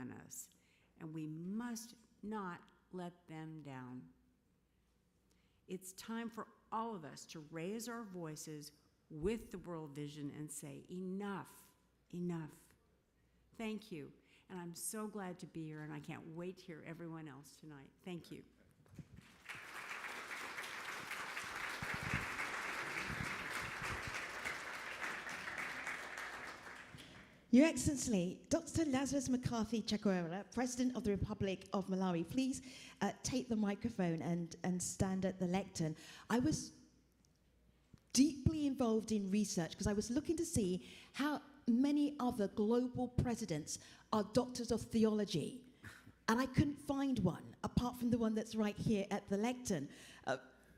on us, and we must not let them down. It's time for all of us to raise our voices with the World Vision and say, enough, enough. Thank you, and I'm so glad to be here, and I can't wait to hear everyone else tonight. Thank you. Your Excellency, Dr. Lazarus McCarthy Chakwera, President of the Republic of Malawi, please take the microphone and stand at the lectern. I was deeply involved in research because I was looking to see how many other global presidents are doctors of theology. And I couldn't find one, apart from the one that's right here at the lectern.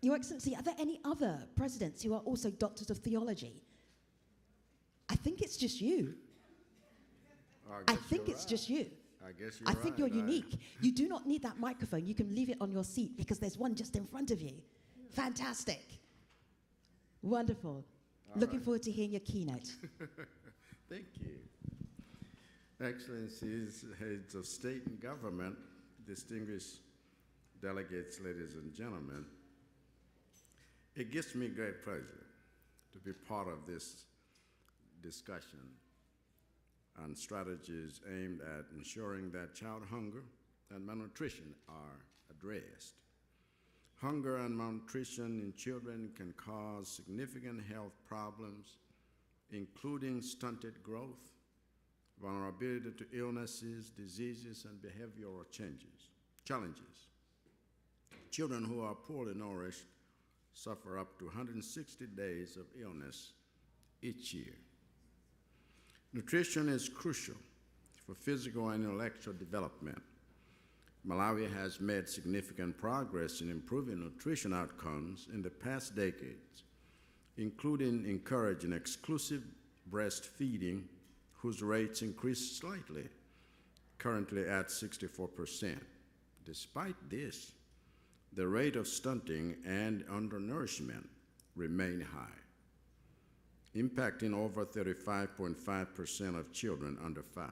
Your Excellency, are there any other presidents who are also doctors of theology? I think it's just you. I think it's just you. I guess you're I think right. you're unique. You do not need that microphone. You can leave it on your seat because there's one just in front of you. Fantastic. Wonderful. Looking forward to hearing your keynote. Thank you. Excellencies, heads of state and government, distinguished delegates, ladies and gentlemen, it gives me great pleasure to be part of this discussion on strategies aimed at ensuring that child hunger and malnutrition are addressed. Hunger and malnutrition in children can cause significant health problems, including stunted growth, vulnerability to illnesses, diseases, and behavioral challenges. Children who are poorly nourished suffer up to 160 days of illness each year. Nutrition is crucial for physical and intellectual development. Malawi has made significant progress in improving nutrition outcomes in the past decades, including encouraging exclusive breastfeeding, whose rates increased slightly, currently at 64%. Despite this, the rate of stunting and undernourishment remain high, impacting over 35.5% of children under 5.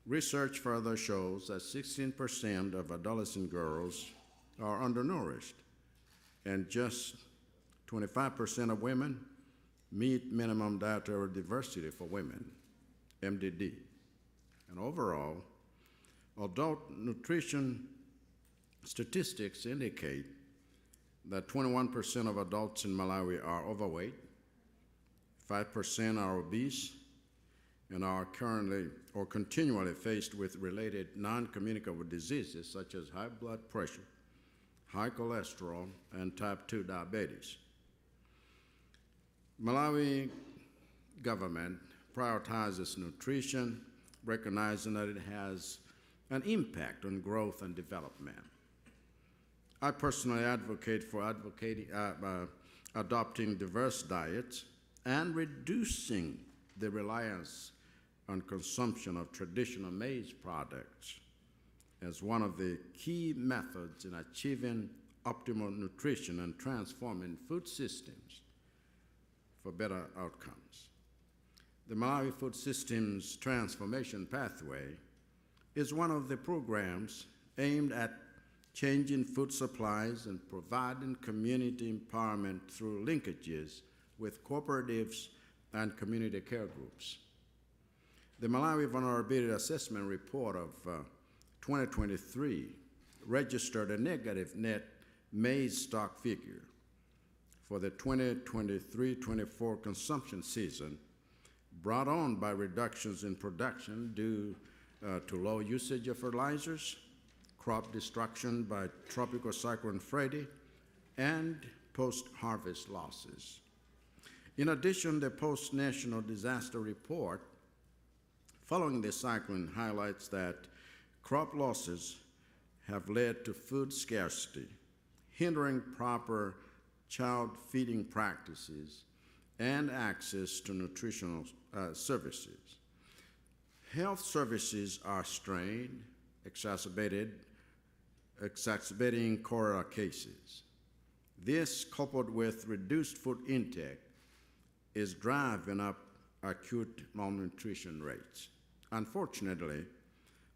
Research further shows that 16% of adolescent girls are undernourished, and just 25% of women meet minimum dietary diversity for women, MDD. And overall, adult nutrition statistics indicate that 21% of adults in Malawi are overweight, 5% are obese, and are currently or continually faced with related non-communicable diseases such as high blood pressure, high cholesterol, and type 2 diabetes. Malawi government prioritizes nutrition, recognizing that it has an impact on growth and development. I personally advocate for adopting diverse diets and reducing the reliance on consumption of traditional maize products as one of the key methods in achieving optimal nutrition and transforming food systems for better outcomes. The Malawi Food Systems Transformation Pathway is one of the programs aimed at changing food supplies and providing community empowerment through linkages with cooperatives and community care groups. The Malawi Vulnerability Assessment Report of 2023 registered a negative net maize stock figure for the 2023-24 consumption season, brought on by reductions in production due to low usage of fertilizers, crop destruction by Tropical Cyclone Freddy, and post-harvest losses. In addition, the post-national disaster report following the cyclone highlights that crop losses have led to food scarcity, hindering proper child feeding practices and access to nutritional services. Health services are strained, exacerbating cholera cases. This, coupled with reduced food intake, is driving up acute malnutrition rates. Unfortunately,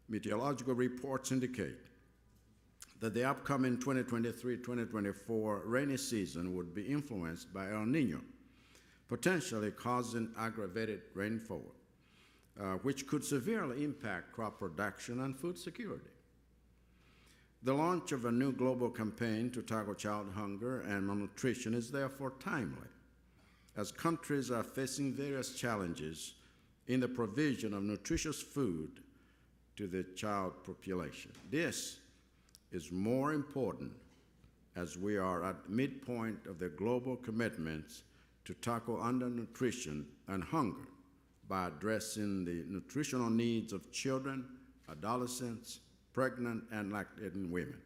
meteorological reports indicate that the upcoming 2023-2024 rainy season would be influenced by El Nino, potentially causing aggravated rainfall, which could severely impact crop production and food security. The launch of a new global campaign to tackle child hunger and malnutrition is therefore timely, as countries are facing various challenges in the provision of nutritious food to the child population. This is more important as we are at the midpoint of the global commitments to tackle undernutrition and hunger by addressing the nutritional needs of children, adolescents, pregnant, and lactating women.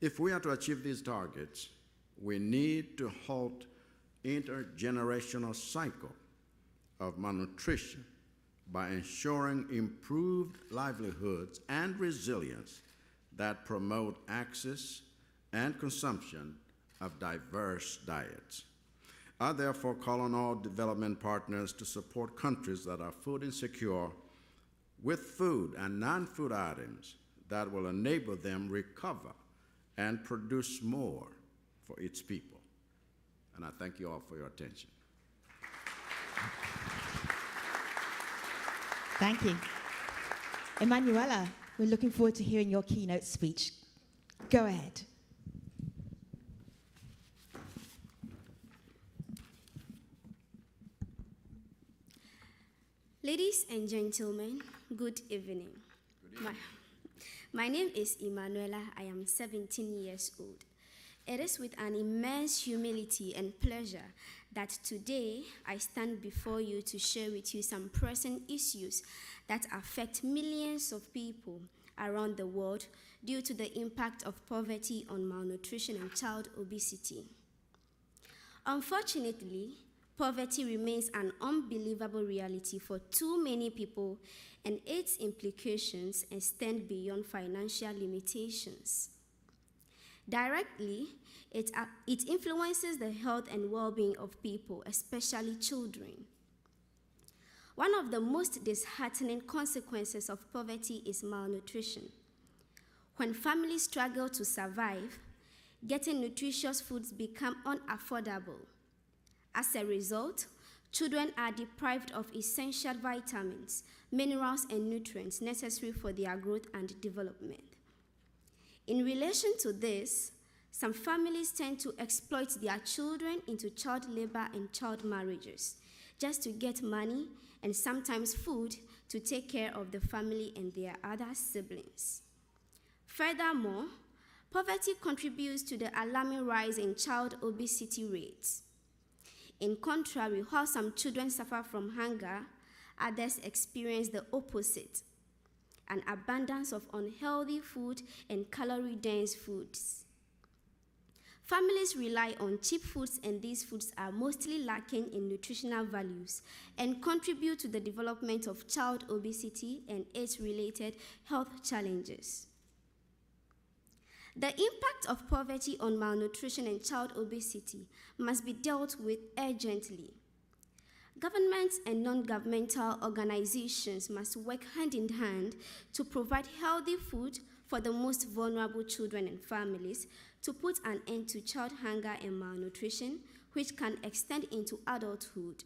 If we are to achieve these targets, we need to halt intergenerational cycle of malnutrition by ensuring improved livelihoods and resilience that promote access and consumption of diverse diets. I therefore call on all development partners to support countries that are food insecure with food and non-food items that will enable them recover and produce more for its people. And I thank you all for your attention. Thank you. Emanuela, we're looking forward to hearing your keynote speech. Go ahead. Ladies and gentlemen, good evening. My name is Emanuela. I am 17 years old. It is with an immense humility and pleasure that today I stand before you to share with you some pressing issues that affect millions of people around the world due to the impact of poverty on malnutrition and child obesity. Unfortunately, poverty remains an unbelievable reality for too many people, and its implications extend beyond financial limitations. Directly, it influences the health and well-being of people, especially children. One of the most disheartening consequences of poverty is malnutrition. When families struggle to survive, getting nutritious foods become unaffordable. As a result, children are deprived of essential vitamins, minerals, and nutrients necessary for their growth and development. In relation to this, some families tend to exploit their children into child labor and child marriages just to get money and sometimes food to take care of the family and their other siblings. Furthermore, poverty contributes to the alarming rise in child obesity rates. In contrary, while some children suffer from hunger, others experience the opposite, an abundance of unhealthy food and calorie-dense foods. Families rely on cheap foods, and these foods are mostly lacking in nutritional values and contribute to the development of child obesity and its related health challenges. The impact of poverty on malnutrition and child obesity must be dealt with urgently. Governments and non-governmental organizations must work hand in hand to provide healthy food for the most vulnerable children and families, to put an end to child hunger and malnutrition, which can extend into adulthood,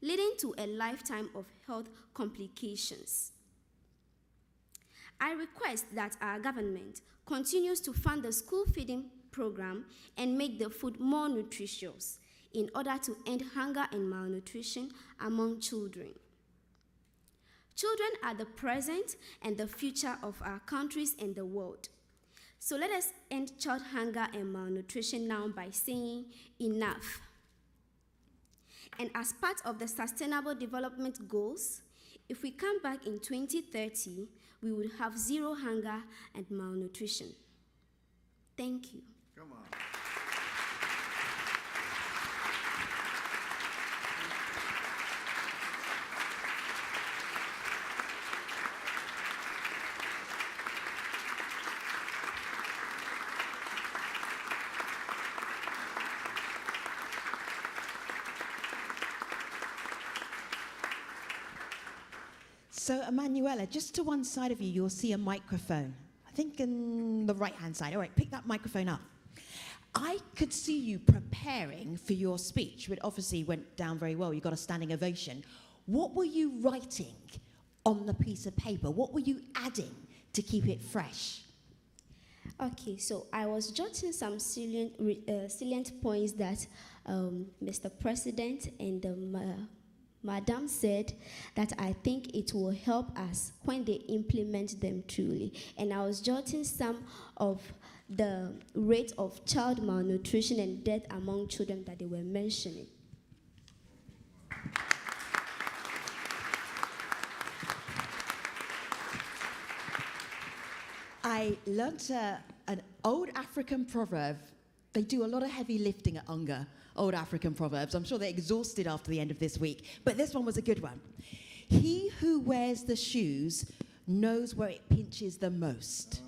leading to a lifetime of health complications. I request that our government continues to fund the school feeding program and make the food more nutritious in order to end hunger and malnutrition among children. Children are the present and the future of our countries and the world. So let us end child hunger and malnutrition now by saying enough. And as part of the Sustainable Development Goals, if we come back in 2030, we will have zero hunger and malnutrition. Thank you. Come on. So, Emanuela, just to one side of you, you'll see a microphone. I think in the right-hand side. All right, pick that microphone up. I could see you preparing for your speech, which obviously went down very well. You got a standing ovation. What were you writing on the piece of paper? What were you adding to keep it fresh? Okay, so I was jotting some salient points that Mr. President and Madam said that I think it will help us when they implement them truly. And I was jotting some of the rate of child malnutrition and death among children that they were mentioning. I learnt an old African proverb. They do a lot of heavy lifting at UNGA, old African proverbs. I'm sure they're exhausted after the end of this week, but this one was a good one. He who wears the shoes knows where it pinches the most,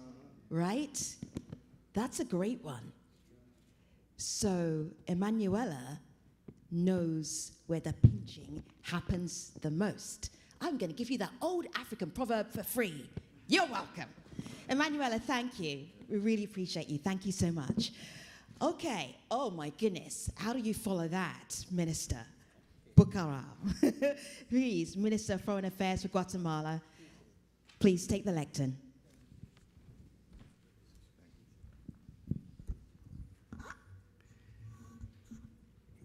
right? That's a great one. So Emanuela knows where the pinching happens the most. I'm going to give you that old African proverb for free. You're welcome. Emanuela, thank you. We really appreciate you. Thank you so much. Okay. Oh, my goodness. How do you follow that, Minister? Bucara. Please, Minister of Foreign Affairs for Guatemala, please take the lectern.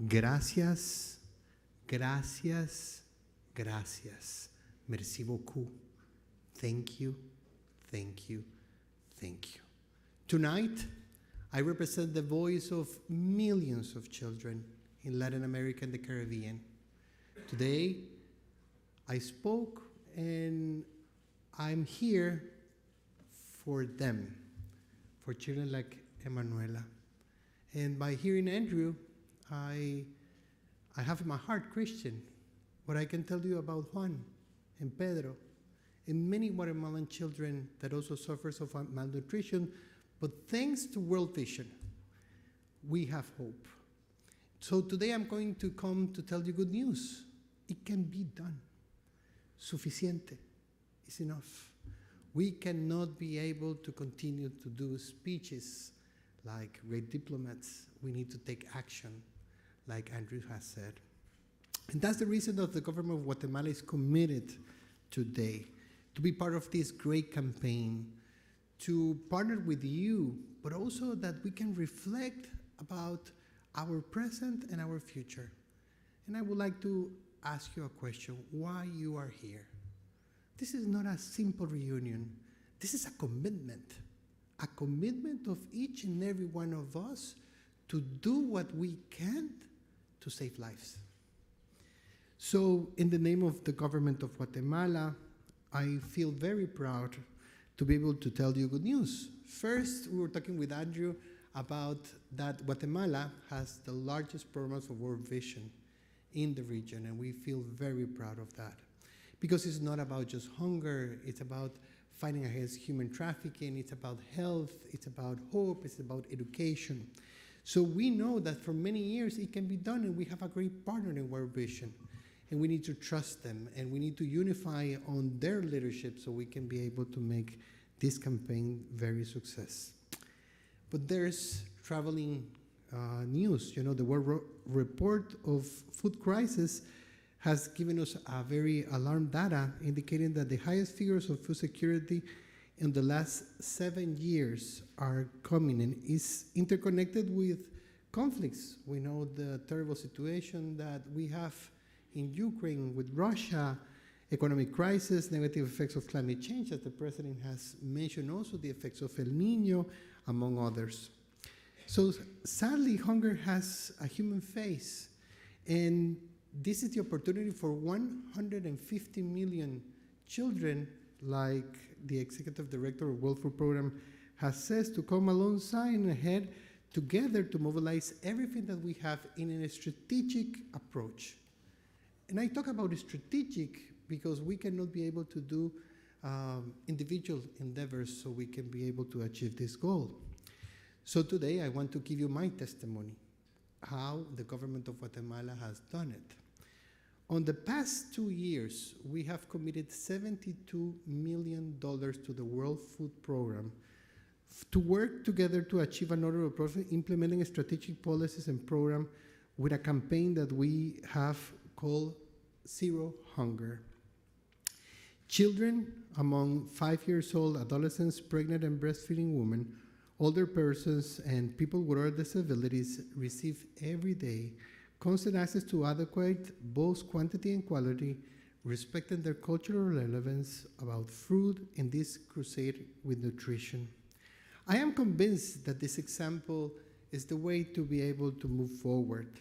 Gracias, gracias, gracias. Merci beaucoup. Thank you, thank you, thank you. Tonight, I represent the voice of millions of children in Latin America and the Caribbean. Today, I spoke and I'm here for them, for children like Emanuela. And by hearing Andrew, I have in my heart Christian, what I can tell you about Juan and Pedro and many Guatemalan children that also suffers of malnutrition, but thanks to World Vision, we have hope. So today I'm going to come to tell you good news. It can be done. Suficiente is enough. We cannot be able to continue to do speeches like great diplomats. We need to take action, like Andrew has said. And that's the reason that the government of Guatemala is committed today to be part of this great campaign, to partner with you, but also that we can reflect about our present and our future. And I would like to ask you a question, why you are here. This is not a simple reunion. This is a commitment of each and every one of us to do what we can to save lives. So in the name of the government of Guatemala, I feel very proud to be able to tell you good news. First, we were talking with Andrew about that Guatemala has the largest programs of World Vision in the region, and we feel very proud of that. Because it's not about just hunger, it's about fighting against human trafficking, it's about health, it's about hope, it's about education. So we know that for many years it can be done, and we have a great partner in World Vision. And we need to trust them, and we need to unify on their leadership so we can be able to make this campaign very success. But there's traveling news. You know, the World Report of Food Crisis has given us a very alarm data indicating that the highest figures of food security in the last 7 years are coming, and is interconnected with conflicts. We know the terrible situation that we have in Ukraine with Russia, economic crisis, negative effects of climate change, as the president has mentioned, also the effects of El Niño, among others. So sadly, hunger has a human face, and this is the opportunity for 150 million children, like the executive director of World Food Program has said, to come alongside and ahead together to mobilize everything that we have in a strategic approach. And I talk about strategic because we cannot be able to do individual endeavors so we can be able to achieve this goal. So today I want to give you my testimony, how the government of Guatemala has done it. On the past 2 years, we have committed $72 million to the World Food Program to work together to achieve an order of process, implementing strategic policies and programs with a campaign that we have called Zero Hunger. Children among 5 years old, adolescents, pregnant and breastfeeding women, older persons, and people with other disabilities receive every day constant access to adequate both quantity and quality, respecting their cultural relevance about food in this crusade with nutrition. I am convinced that this example is the way to be able to move forward.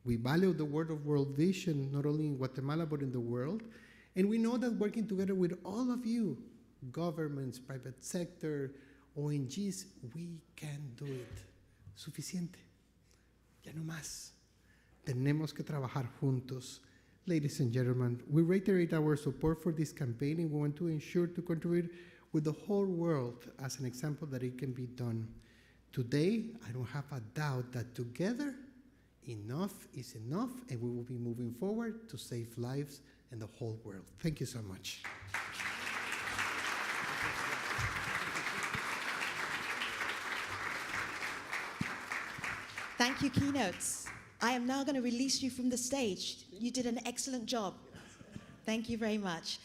We value the word of world vision, not only in Guatemala, but in the world. And we know that working together with all of you, governments, private sector, ONGs, we can do it. Suficiente. Ya no más. Tenemos que trabajar juntos. Ladies and gentlemen, we reiterate our support for this campaign, and we want to ensure to contribute with the whole world as an example that it can be done. Today, I don't have a doubt that together, enough is enough, and we will be moving forward to save lives in the whole world. Thank you so much. Thank you, keynotes. I am now going to release you from the stage. You did an excellent job. Thank you very much.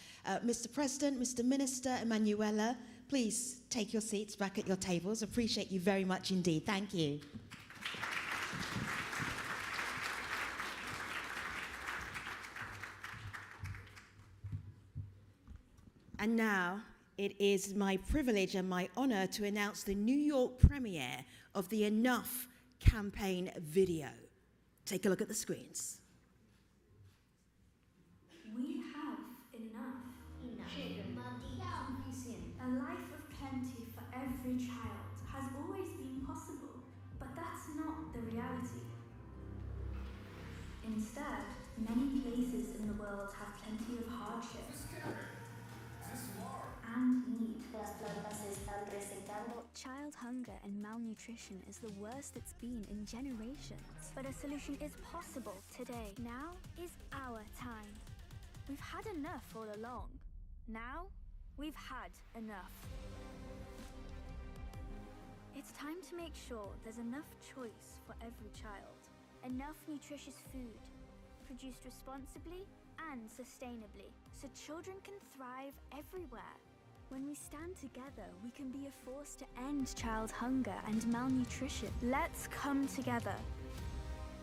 Mr. President, Mr. Minister, Emanuela, please take your seats back at your tables. Appreciate you very much indeed. Thank you. And now it is my privilege and my honor to announce the New York premiere of the Enough campaign video. Take a look at the screens. We have enough. A life of plenty for every child has always been possible, but that's not the reality. Instead, many places in the world have plenty of hardship and need. Child hunger and malnutrition is the worst it's been in generations. But a solution is possible today. Now is our time. We've had enough all along. Now, we've had enough. It's time to make sure there's enough choice for every child. Enough nutritious food, produced responsibly and sustainably, so children can thrive everywhere. When we stand together, we can be a force to end child hunger and malnutrition. Let's come together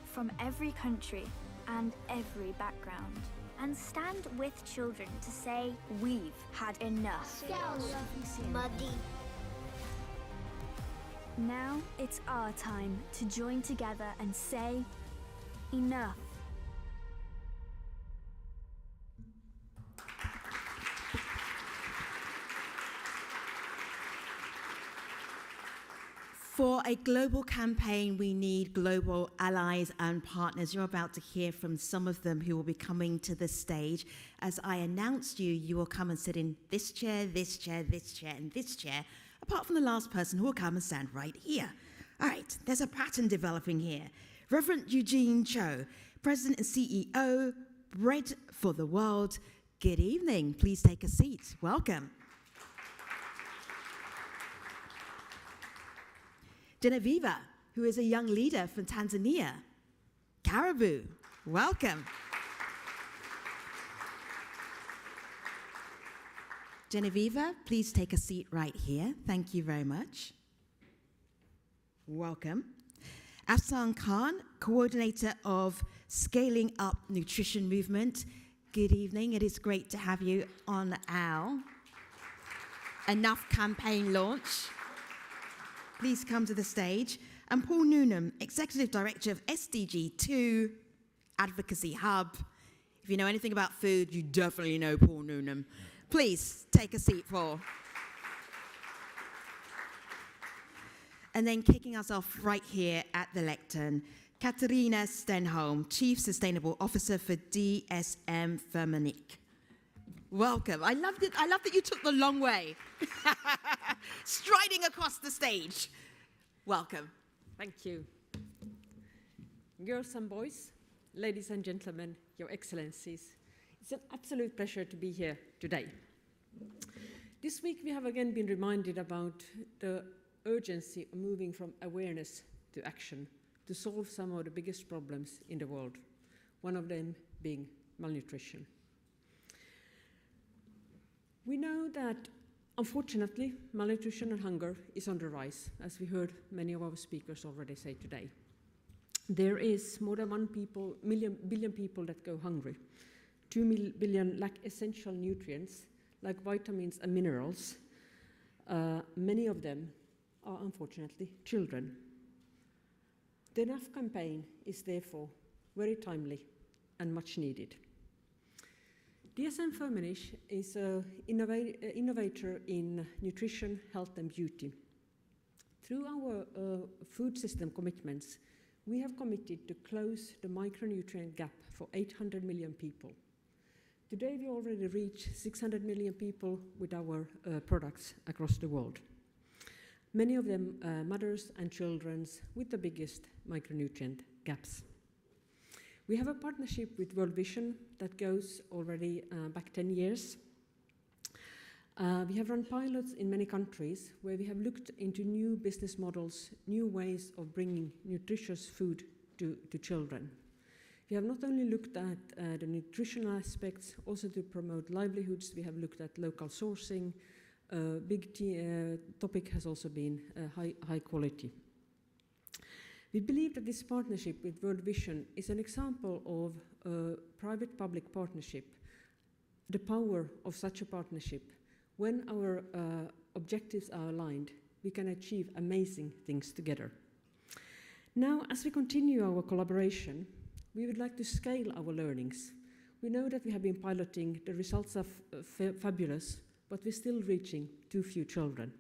from every country and every background and stand with children to say we've had enough. Now it's our time to join together and say enough. For a global campaign, we need global allies and partners. You're about to hear from some of them who will be coming to the stage. As I announced you, you will come and sit in this chair, this chair, this chair, and this chair, apart from the last person who will come and stand right here. All right, there's a pattern developing here. Reverend Eugene Cho, President and CEO, Bread for the World. Good evening. Please take a seat. Welcome. Genevieve, who is a young leader from Tanzania. Caribou, welcome. Genevieve, please take a seat right here. Thank you very much. Welcome. Afsan Khan, coordinator of Scaling Up Nutrition Movement. Good evening. It is great to have you on our Enough campaign launch. Please come to the stage. And Paul Noonan, Executive Director of SDG 2 Advocacy Hub. If you know anything about food, you definitely know Paul Noonan. Please take a seat, Paul. And then kicking us off right here at the lectern, Katarina Stenholm, Chief Sustainable Officer for DSM Firmenich. Welcome. I love that you took the long way. Striding across the stage. Welcome. Thank you. Girls and boys, ladies and gentlemen, Your Excellencies. It's an absolute pleasure to be here today. This week we have again been reminded about the urgency of moving from awareness to action to solve some of the biggest problems in the world, one of them being malnutrition. We know that, unfortunately, malnutrition and hunger is on the rise, as we heard many of our speakers already say today. There is more than 1 billion people that go hungry. 2 billion lack essential nutrients like vitamins and minerals. Many of them are unfortunately children. The Enough campaign is therefore very timely and much needed. DSM Firmenich is an innovator in nutrition, health and beauty. Through our food system commitments, we have committed to close the micronutrient gap for 800 million people. Today we already reach 600 million people with our products across the world. Many of them mothers and children with the biggest micronutrient gaps. We have a partnership with World Vision that goes already back 10 years. We have run pilots in many countries where we have looked into new business models, new ways of bringing nutritious food to children. We have not only looked at the nutritional aspects, also to promote livelihoods. We have looked at local sourcing. Big topic has also been high quality. We believe that this partnership with World Vision is an example of a private-public partnership, the power of such a partnership. When our objectives are aligned, we can achieve amazing things together. Now, as we continue our collaboration, we would like to scale our learnings. We know that we have been piloting, the results are fabulous, but we're still reaching too few children.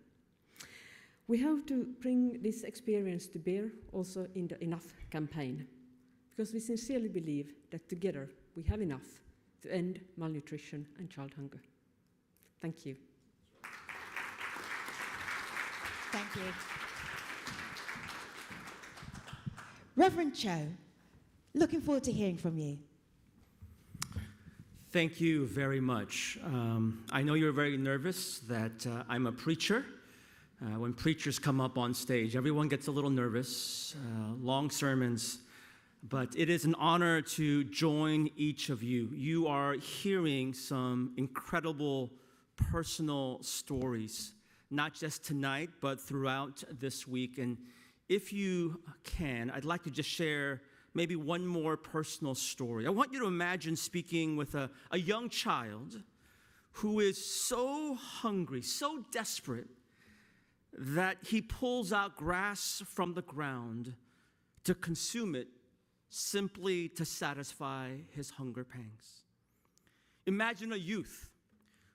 We have to bring this experience to bear also in the Enough campaign, because we sincerely believe that together we have enough to end malnutrition and child hunger. Thank you. Thank you. Reverend Cho, looking forward to hearing from you. Thank you very much. I know you're very nervous that I'm a preacher. When preachers come up on stage, everyone gets a little nervous, long sermons, but it is an honor to join each of you. You are hearing some incredible personal stories, not just tonight, but throughout this week. And if you can, I'd like to just share maybe one more personal story. I want you to imagine speaking with a young child who is so hungry, so desperate, that he pulls out grass from the ground to consume it simply to satisfy his hunger pangs. Imagine a youth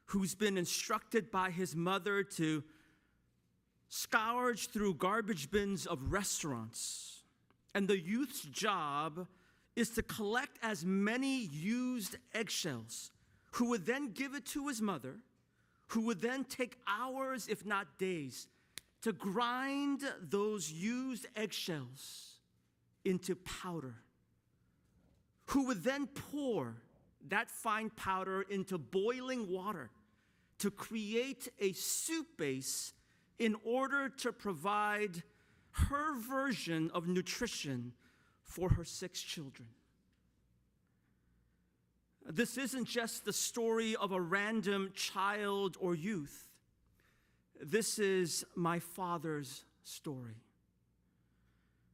who's been instructed by his mother to scourge through garbage bins of restaurants, and the youth's job is to collect as many used eggshells, who would then give it to his mother, who would then take hours, if not days, to grind those used eggshells into powder, who would then pour that fine powder into boiling water to create a soup base in order to provide her version of nutrition for her 6 children. This isn't just the story of a random child or youth. This is my father's story.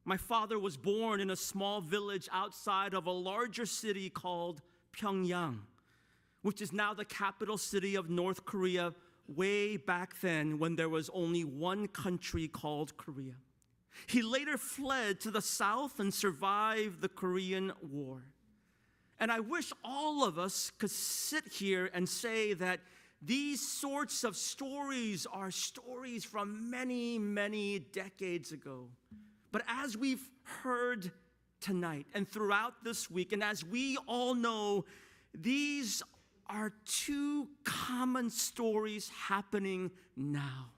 My father was born in a small village outside of a larger city called Pyongyang, which is now the capital city of North Korea, way back then when there was only one country called Korea. He later fled to the south and survived the Korean War. And I wish all of us could sit here and say that these sorts of stories are stories from many, many decades ago. But as we've heard tonight and throughout this week, and as we all know, these are 2 common stories happening now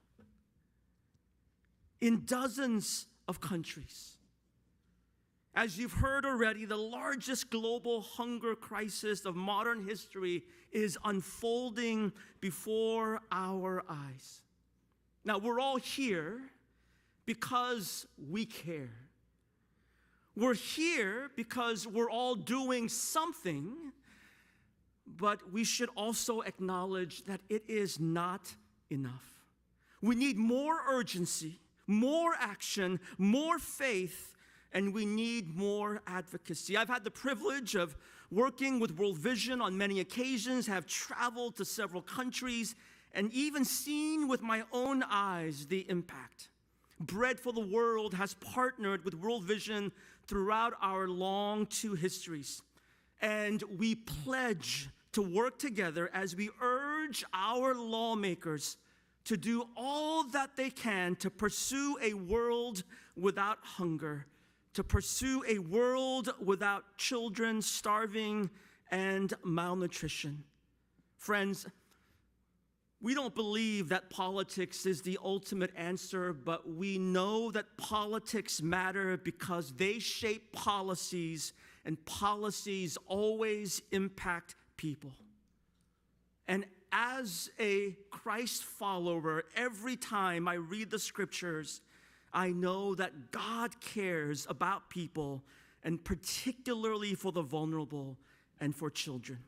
in dozens of countries. As you've heard already, the largest global hunger crisis of modern history is unfolding before our eyes. Now, we're all here because we care. We're here because we're all doing something, but we should also acknowledge that it is not enough. We need more urgency, more action, more faith, and we need more advocacy. I've had the privilege of working with World Vision on many occasions, have traveled to several countries, and even seen with my own eyes the impact. Bread for the World has partnered with World Vision throughout our long two histories. And we pledge to work together as we urge our lawmakers to do all that they can to pursue a world without hunger, to pursue a world without children starving and malnutrition. Friends, we don't believe that politics is the ultimate answer, but we know that politics matter because they shape policies, and policies always impact people. And as a Christ follower, every time I read the scriptures, I know that God cares about people, and particularly for the vulnerable and for children.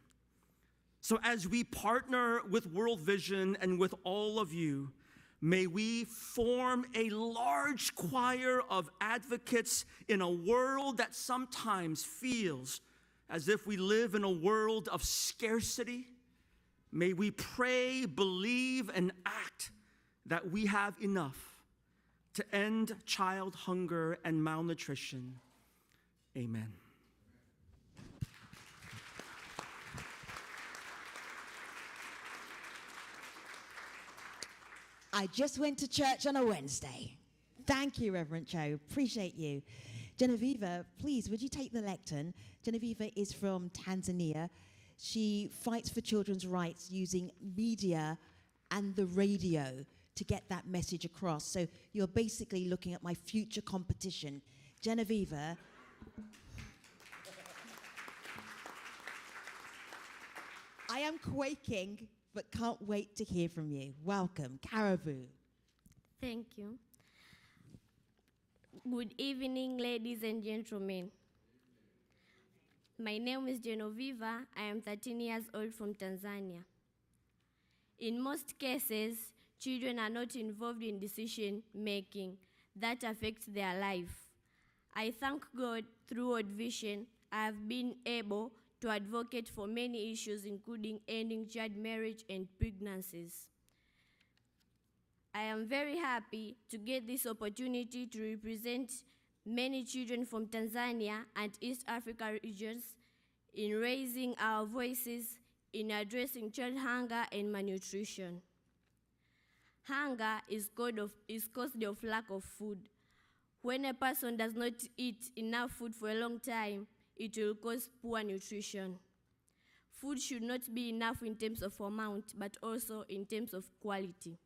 So as we partner with World Vision and with all of you, may we form a large choir of advocates in a world that sometimes feels as if we live in a world of scarcity. May we pray, believe, and act that we have enough to end child hunger and malnutrition. Amen. I just went to church on a Wednesday. Thank you, Reverend Cho. Appreciate you. Genevieve, please, would you take the lectern? Genevieve is from Tanzania. She fights for children's rights using media and the radio to get that message across. So you're basically looking at my future competition. Genevieve. I am quaking, but can't wait to hear from you. Welcome, Caribou. Thank you. Good evening, ladies and gentlemen. My name is Genevieve. I am 13 years old from Tanzania. In most cases, children are not involved in decision making that affects their life. I thank God through World Vision, I have been able to advocate for many issues, including ending child marriage and pregnancies. I am very happy to get this opportunity to represent many children from Tanzania and East Africa regions in raising our voices in addressing child hunger and malnutrition. Hunger is caused of lack of food. When a person does not eat enough food for a long time, it will cause poor nutrition. Food should not be enough in terms of amount, but also in terms of quality,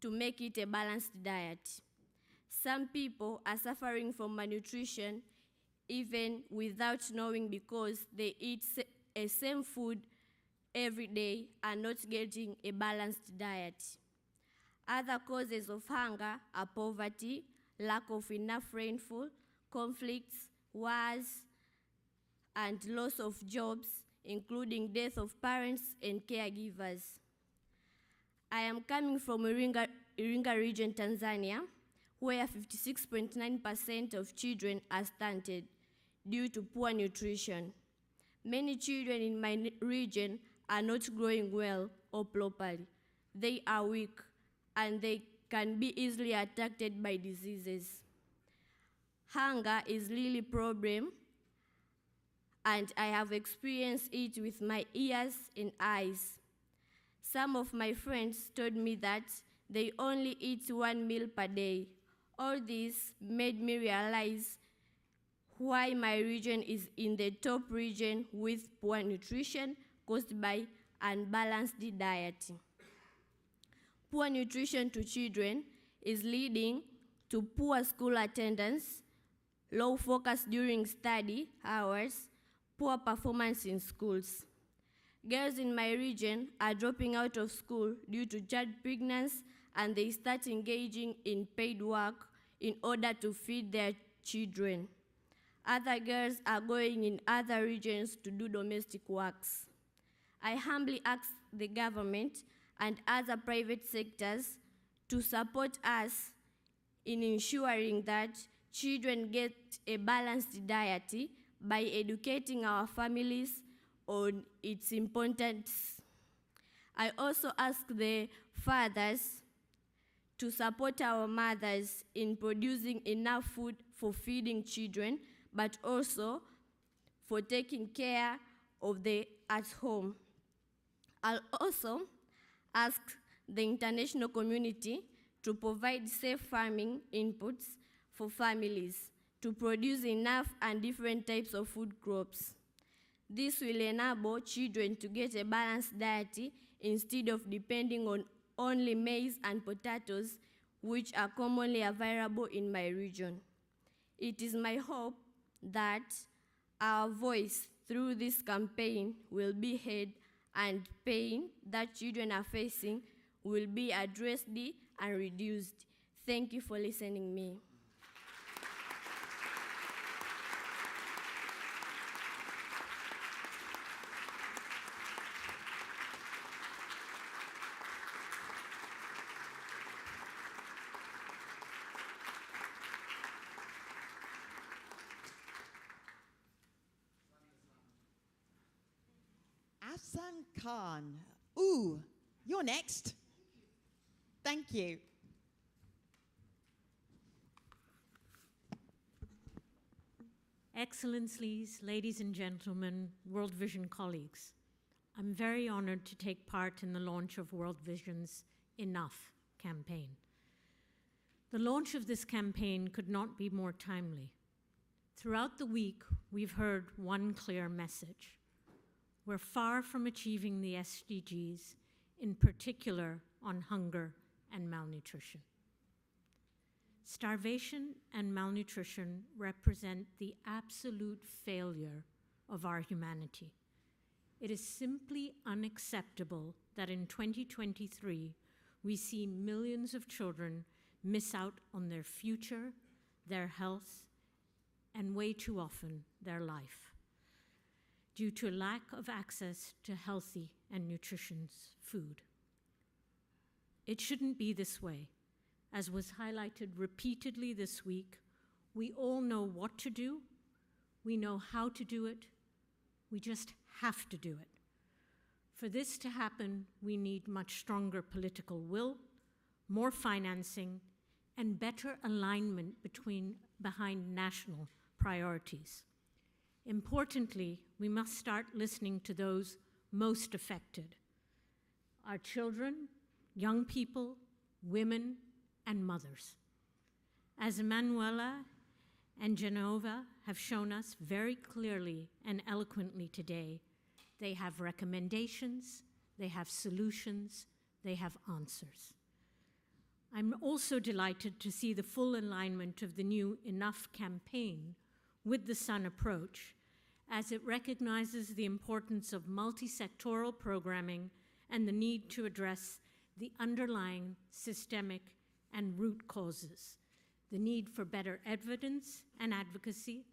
to make it a balanced diet. Some people are suffering from malnutrition even without knowing because they eat a same food every day and not getting a balanced diet. Other causes of hunger are poverty, lack of enough rainfall, conflicts, wars, and loss of jobs, including death of parents and caregivers. I am coming from Iringa region, Tanzania, where 56.9% of children are stunted due to poor nutrition. Many children in my region are not growing well or properly. They are weak and they can be easily attacked by diseases. Hunger is really a problem, and I have experienced it with my ears and eyes. Some of my friends told me that they only eat 1 meal per day. All this made me realize why my region is in the top region with poor nutrition caused by unbalanced diet. Poor nutrition to children is leading to poor school attendance, low focus during study hours, poor performance in schools. Girls in my region are dropping out of school due to child pregnancy, and they start engaging in paid work in order to feed their children. Other girls are going in other regions to do domestic works. I humbly ask the government and other private sectors to support us in ensuring that children get a balanced diet by educating our families on its importance. I also ask the fathers to support our mothers in producing enough food for feeding children, but also for taking care of the at home. I'll also ask the international community to provide safe farming inputs for families to produce enough and different types of food crops. This will enable children to get a balanced diet instead of depending on only maize and potatoes, which are commonly available in my region. It is my hope that our voice through this campaign will be heard and pain that children are facing will be addressed and reduced. Thank you for listening to me. Afsan Khan. Ooh, you're next. Thank you. Excellencies, ladies and gentlemen, World Vision colleagues, I'm very honored to take part in the launch of World Vision's Enough campaign. The launch of this campaign could not be more timely. Throughout the week, we've heard one clear message. We're far from achieving the SDGs, in particular on hunger and malnutrition. Starvation and malnutrition represent the absolute failure of our humanity. It is simply unacceptable that in 2023, we see millions of children miss out on their future, their health, and way too often, their life, due to lack of access to healthy and nutritious food. It shouldn't be this way. As was highlighted repeatedly this week, we all know what to do, we know how to do it, we just have to do it. For this to happen, we need much stronger political will, more financing, and better alignment behind national priorities. Importantly, we must start listening to those most affected: our children, young people, women, and mothers. As Emanuela and Genova have shown us very clearly and eloquently today, they have recommendations, they have solutions, they have answers. I'm also delighted to see the full alignment of the new Enough campaign with the Sun approach, as it recognizes the importance of multi-sectoral programming and the need to address the underlying systemic and root causes, the need for better evidence and advocacy,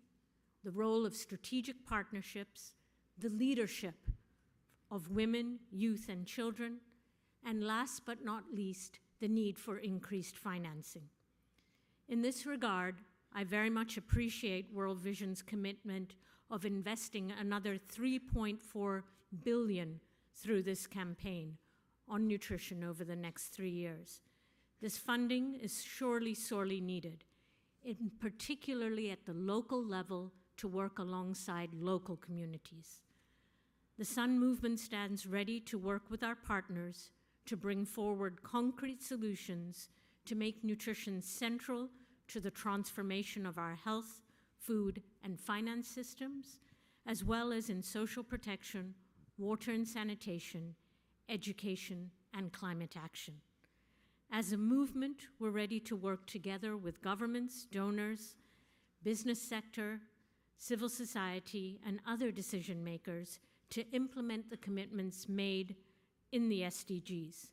the role of strategic partnerships, the leadership of women, youth, and children, and last but not least, the need for increased financing. In this regard, I very much appreciate World Vision's commitment of investing another $3.4 billion through this campaign on nutrition over the next 3 years. This funding is surely sorely needed, particularly at the local level, to work alongside local communities. The Sun Movement stands ready to work with our partners to bring forward concrete solutions to make nutrition central to the transformation of our health, food, and finance systems, as well as in social protection, water and sanitation, education, and climate action. As a movement, we're ready to work together with governments, donors, business sector, civil society, and other decision makers to implement the commitments made in the SDGs,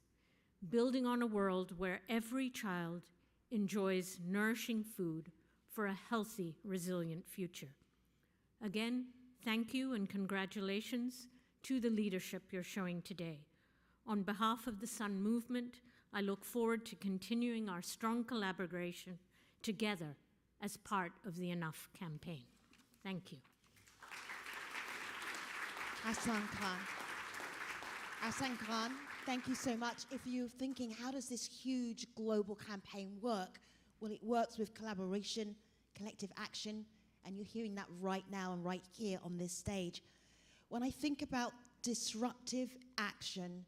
building on a world where every child enjoys nourishing food for a healthy, resilient future. Again, thank you and congratulations to the leadership you're showing today. On behalf of the Sun Movement, I look forward to continuing our strong collaboration together as part of the Enough campaign. Thank you. Hassan Khan. Hassan Khan, thank you so much. If you're thinking, how does this huge global campaign work? Well, it works with collaboration, collective action, and you're hearing that right now and right here on this stage. When I think about disruptive action,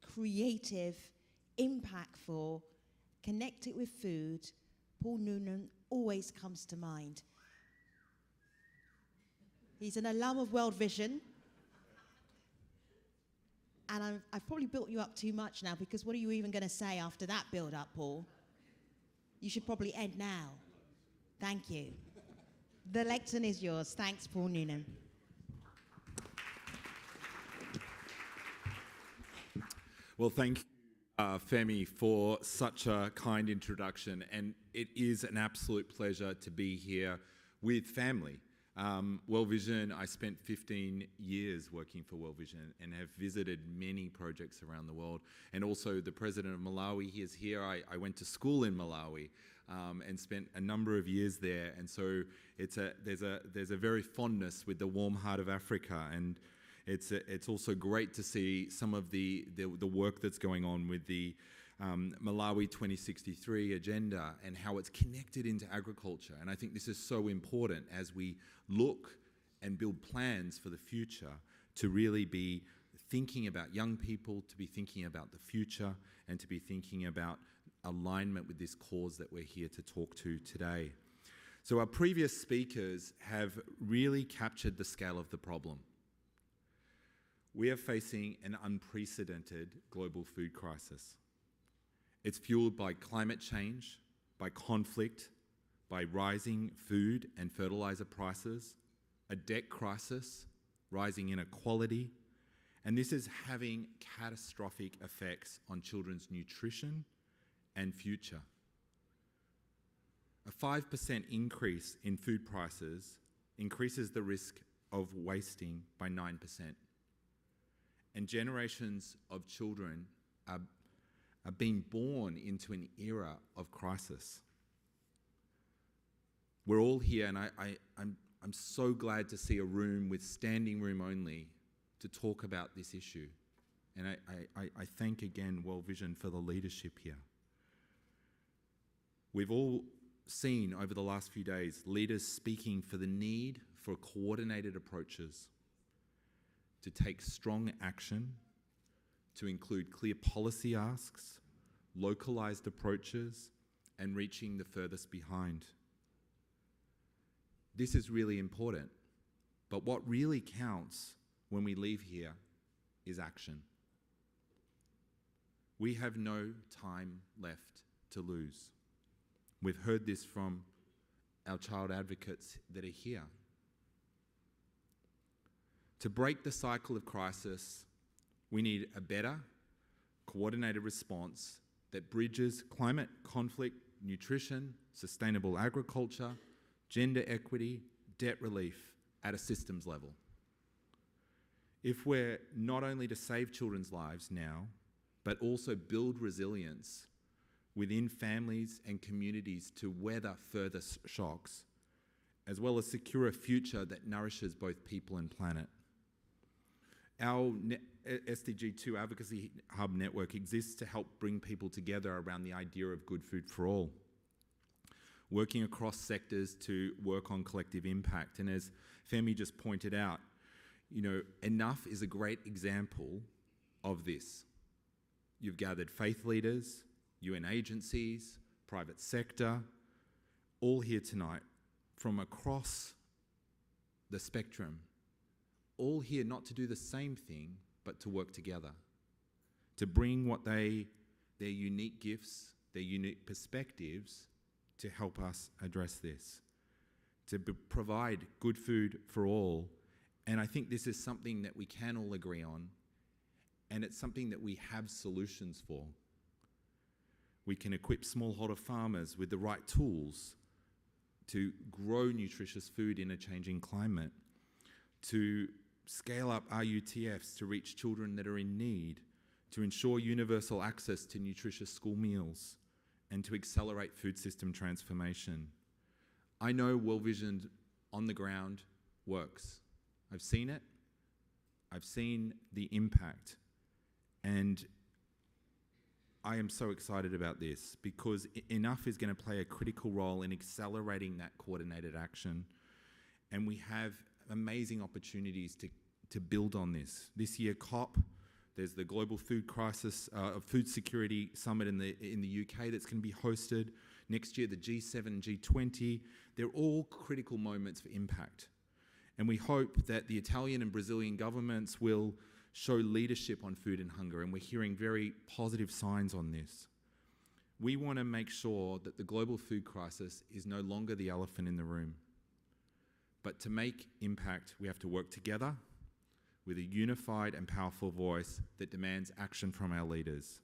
creative, impactful, connected with food, Paul Noonan always comes to mind. He's an alum of World Vision. And I've probably built you up too much now, because what are you even going to say after that build-up, Paul? You should probably end now. Thank you. The lectern is yours. Thanks, Paul Noonan. Well, thank you, Femi, for such a kind introduction. And it is an absolute pleasure to be here with family. World Vision, I spent 15 years working for World Vision and have visited many projects around the world. And also the president of Malawi, he is here. I went to school in Malawi and spent a number of years there. And so there's a very fondness with the warm heart of Africa. And it's also great to see some of the work that's going on with the Malawi 2063 agenda and how it's connected into agriculture. And I think this is so important as we look and build plans for the future, to really be thinking about young people, to be thinking about the future, and to be thinking about alignment with this cause that we're here to talk to today. So our previous speakers have really captured the scale of the problem. We are facing an unprecedented global food crisis. It's fueled by climate change, by conflict, by rising food and fertilizer prices, a debt crisis, rising inequality, and this is having catastrophic effects on children's nutrition and future. A 5% increase in food prices increases the risk of wasting by 9%. And generations of children are being born into an era of crisis. We're all here, and I'm so glad to see a room with standing room only to talk about this issue. And I thank again World Vision for the leadership here. We've all seen over the last few days leaders speaking for the need for coordinated approaches to take strong action, to include clear policy asks, localized approaches, and reaching the furthest behind. This is really important, but what really counts when we leave here is action. We have no time left to lose. We've heard this from our child advocates that are here. To break the cycle of crisis, we need a better, coordinated response that bridges climate, conflict, nutrition, sustainable agriculture, gender equity, debt relief at a systems level. If we're not only to save children's lives now, but also build resilience within families and communities to weather further shocks, as well as secure a future that nourishes both people and planet. Our SDG 2 Advocacy Hub network exists to help bring people together around the idea of good food for all, working across sectors to work on collective impact. And as Femi just pointed out, Enough is a great example of this. You've gathered faith leaders, UN agencies, private sector, all here tonight from across the spectrum, all here not to do the same thing, but to work together, to bring their unique gifts, their unique perspectives to help us address this, to provide good food for all. And I think this is something that we can all agree on, and it's something that we have solutions for. We can equip smallholder farmers with the right tools to grow nutritious food in a changing climate, to scale up RUTFs to reach children that are in need, to ensure universal access to nutritious school meals, and to accelerate food system transformation. I know World Vision on the ground works. I've seen it. I've seen the impact. And I am so excited about this because Enough is going to play a critical role in accelerating that coordinated action. And we have amazing opportunities to build on this. This year, COP, there's the Global Food Crisis, Food Security Summit in the UK that's going to be hosted. Next year, the G7 and G20. They're all critical moments for impact. And we hope that the Italian and Brazilian governments will show leadership on food and hunger, and we're hearing very positive signs on this. We want to make sure that the global food crisis is no longer the elephant in the room. But to make impact, we have to work together with a unified and powerful voice that demands action from our leaders.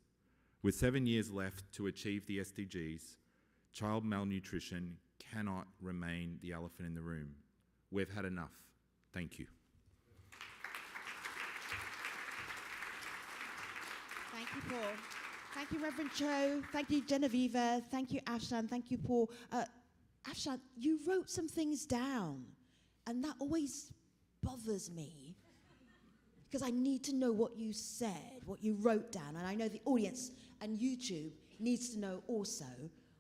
With 7 years left to achieve the SDGs, child malnutrition cannot remain the elephant in the room. We've had enough. Thank you. Thank you, Paul. Thank you, Reverend Cho. Thank you, Genevieve. Thank you, Afshan. Thank you, Paul. Afshan, you wrote some things down, and that always bothers me because I need to know what you said, what you wrote down, and I know the audience and YouTube needs to know also.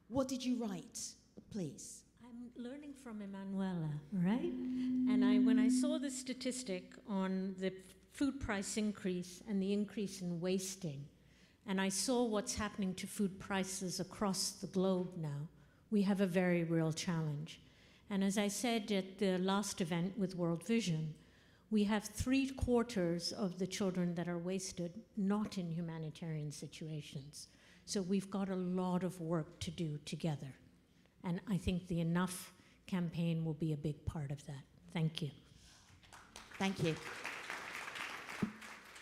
What did you write, please? I'm learning from Emanuela, right? And when I saw the statistic on the food price increase and the increase in wasting, and I saw what's happening to food prices across the globe now, we have a very real challenge. And as I said at the last event with World Vision, we have 3/4 of the children that are wasted not in humanitarian situations. So we've got a lot of work to do together. And I think the Enough campaign will be a big part of that. Thank you. Thank you.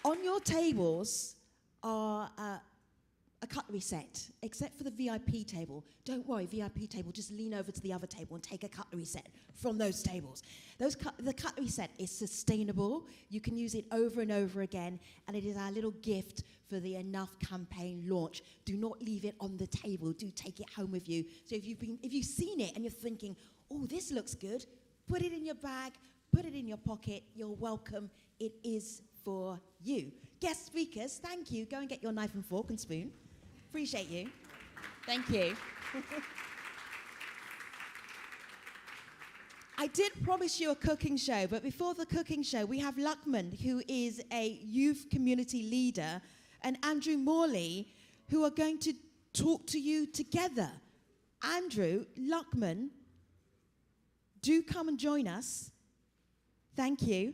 On your tables are a cutlery set, except for the VIP table. Don't worry, VIP table, just lean over to the other table and take a cutlery set from those tables. The cutlery set is sustainable. You can use it over and over again, and it is our little gift for the Enough campaign launch. Do not leave it on the table. Do take it home with you. So if you've seen it and you're thinking, oh, this looks good, put it in your bag, put it in your pocket. You're welcome. It is for you. Guest speakers, thank you. Go and get your knife and fork and spoon. Appreciate you. Thank you. I did promise you a cooking show, but before the cooking show, we have Luckman, who is a youth community leader, and Andrew Morley, who are going to talk to you together. Andrew, Luckman, do come and join us. Thank you.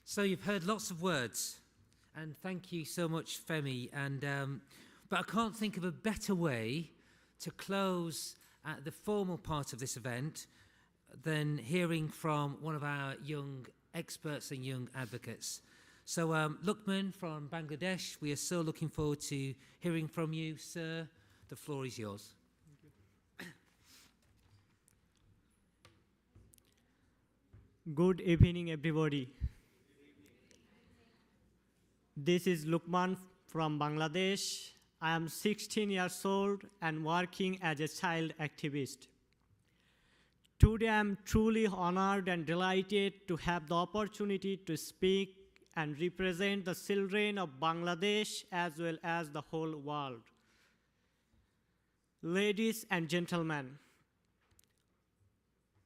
So you've heard lots of words, and thank you so much, Femi. But I can't think of a better way to close the formal part of this event than hearing from one of our young experts and young advocates. So Luqman from Bangladesh, we are so looking forward to hearing from you, sir. The floor is yours. Good evening, everybody. This is Luqman from Bangladesh. I am 16 years old and working as a child activist. Today I am truly honored and delighted to have the opportunity to speak and represent the children of Bangladesh as well as the whole world. Ladies and gentlemen,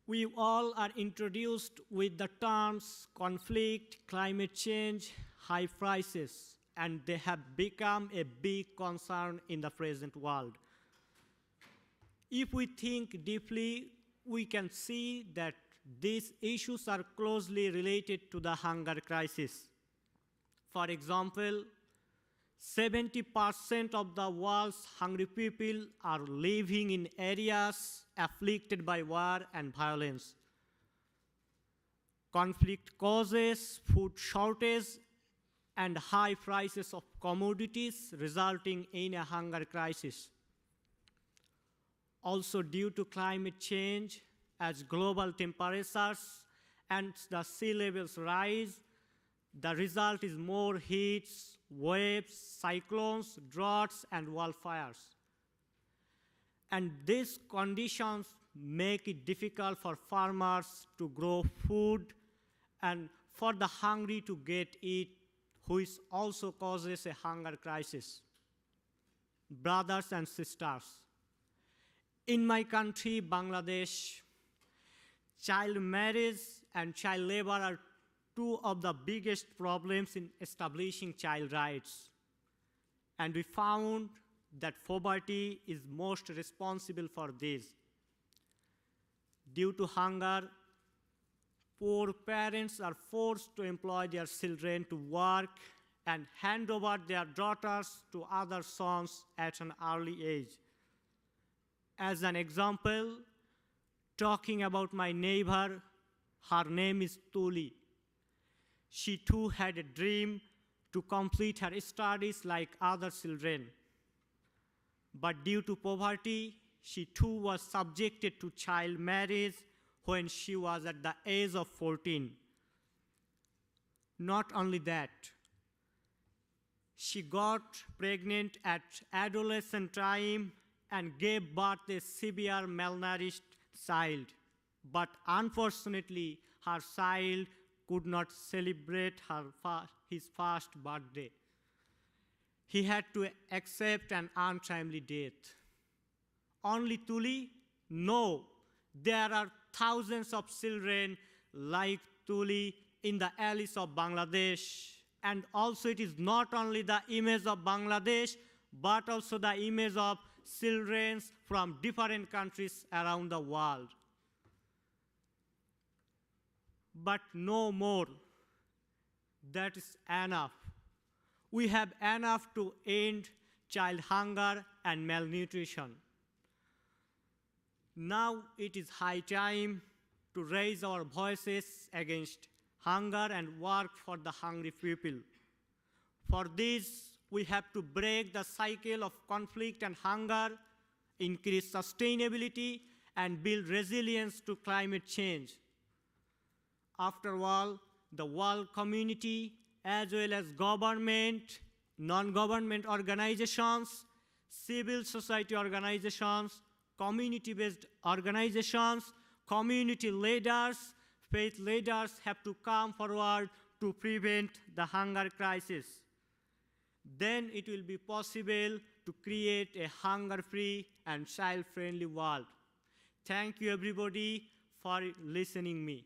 we all are introduced with the terms conflict, climate change, high prices, and they have become a big concern in the present world. If we think deeply, we can see that these issues are closely related to the hunger crisis. For example, 70% of the world's hungry people are living in areas afflicted by war and violence. Conflict causes food shortage and high prices of commodities, resulting in a hunger crisis. Also, due to climate change, as global temperatures and the sea levels rise, the result is more heats, waves, cyclones, droughts, and wildfires. And these conditions make it difficult for farmers to grow food and for the hungry to get it, which also causes a hunger crisis. Brothers and sisters, in my country, Bangladesh, child marriage and child labor are two of the biggest problems in establishing child rights. And we found that poverty is most responsible for this. Due to hunger, poor parents are forced to employ their children to work and hand over their daughters to other sons at an early age. As an example, talking about my neighbor, her name is Tuli. She too had a dream to complete her studies like other children. But due to poverty, she too was subjected to child marriage when she was at the age of 14. Not only that, she got pregnant at adolescent time and gave birth to a severe malnourished child. But unfortunately, her child could not celebrate his first birthday. He had to accept an untimely death. Only Tuli? No. There are thousands of children like Tuli in the alleys of Bangladesh. And also it is not only the image of Bangladesh, but also the image of children from different countries around the world. But no more. That is enough. We have enough to end child hunger and malnutrition. Now it is high time to raise our voices against hunger and work for the hungry people. For this, we have to break the cycle of conflict and hunger, increase sustainability, and build resilience to climate change. After all, the world community, as well as government, non-government organizations, civil society organizations, community-based organizations, community leaders, faith leaders have to come forward to prevent the hunger crisis. Then it will be possible to create a hunger-free and child-friendly world. Thank you, everybody, for listening me.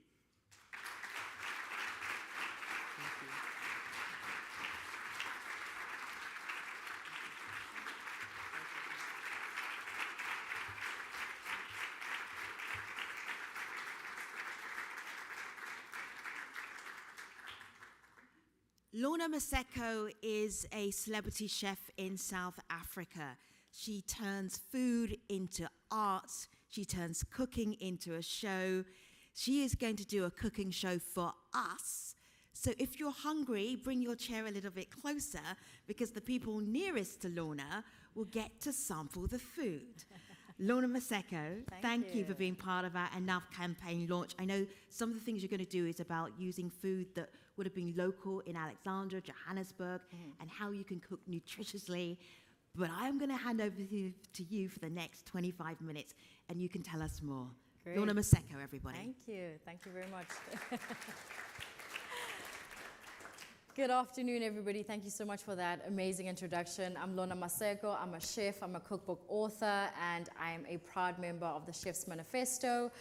Lorna Maseko is a celebrity chef in South Africa. She turns food into art. She turns cooking into a show. She is going to do a cooking show for us. So if you're hungry, bring your chair a little bit closer because the people nearest to Lorna will get to sample the food. Lorna Maseko, thank you for being part of our Enough campaign launch. I know some of the things you're going to do is about using food that would have been local in Alexandria, Johannesburg, and how you can cook nutritiously. But I'm going to hand over to you for the next 25 minutes, and you can tell us more. Great. Lorna Maseko, everybody. Thank you. Thank you very much. Good afternoon, everybody. Thank you so much for that amazing introduction. I'm Lorna Maseko. I'm a chef, I'm a cookbook author, and I'm a proud member of the Chef's Manifesto.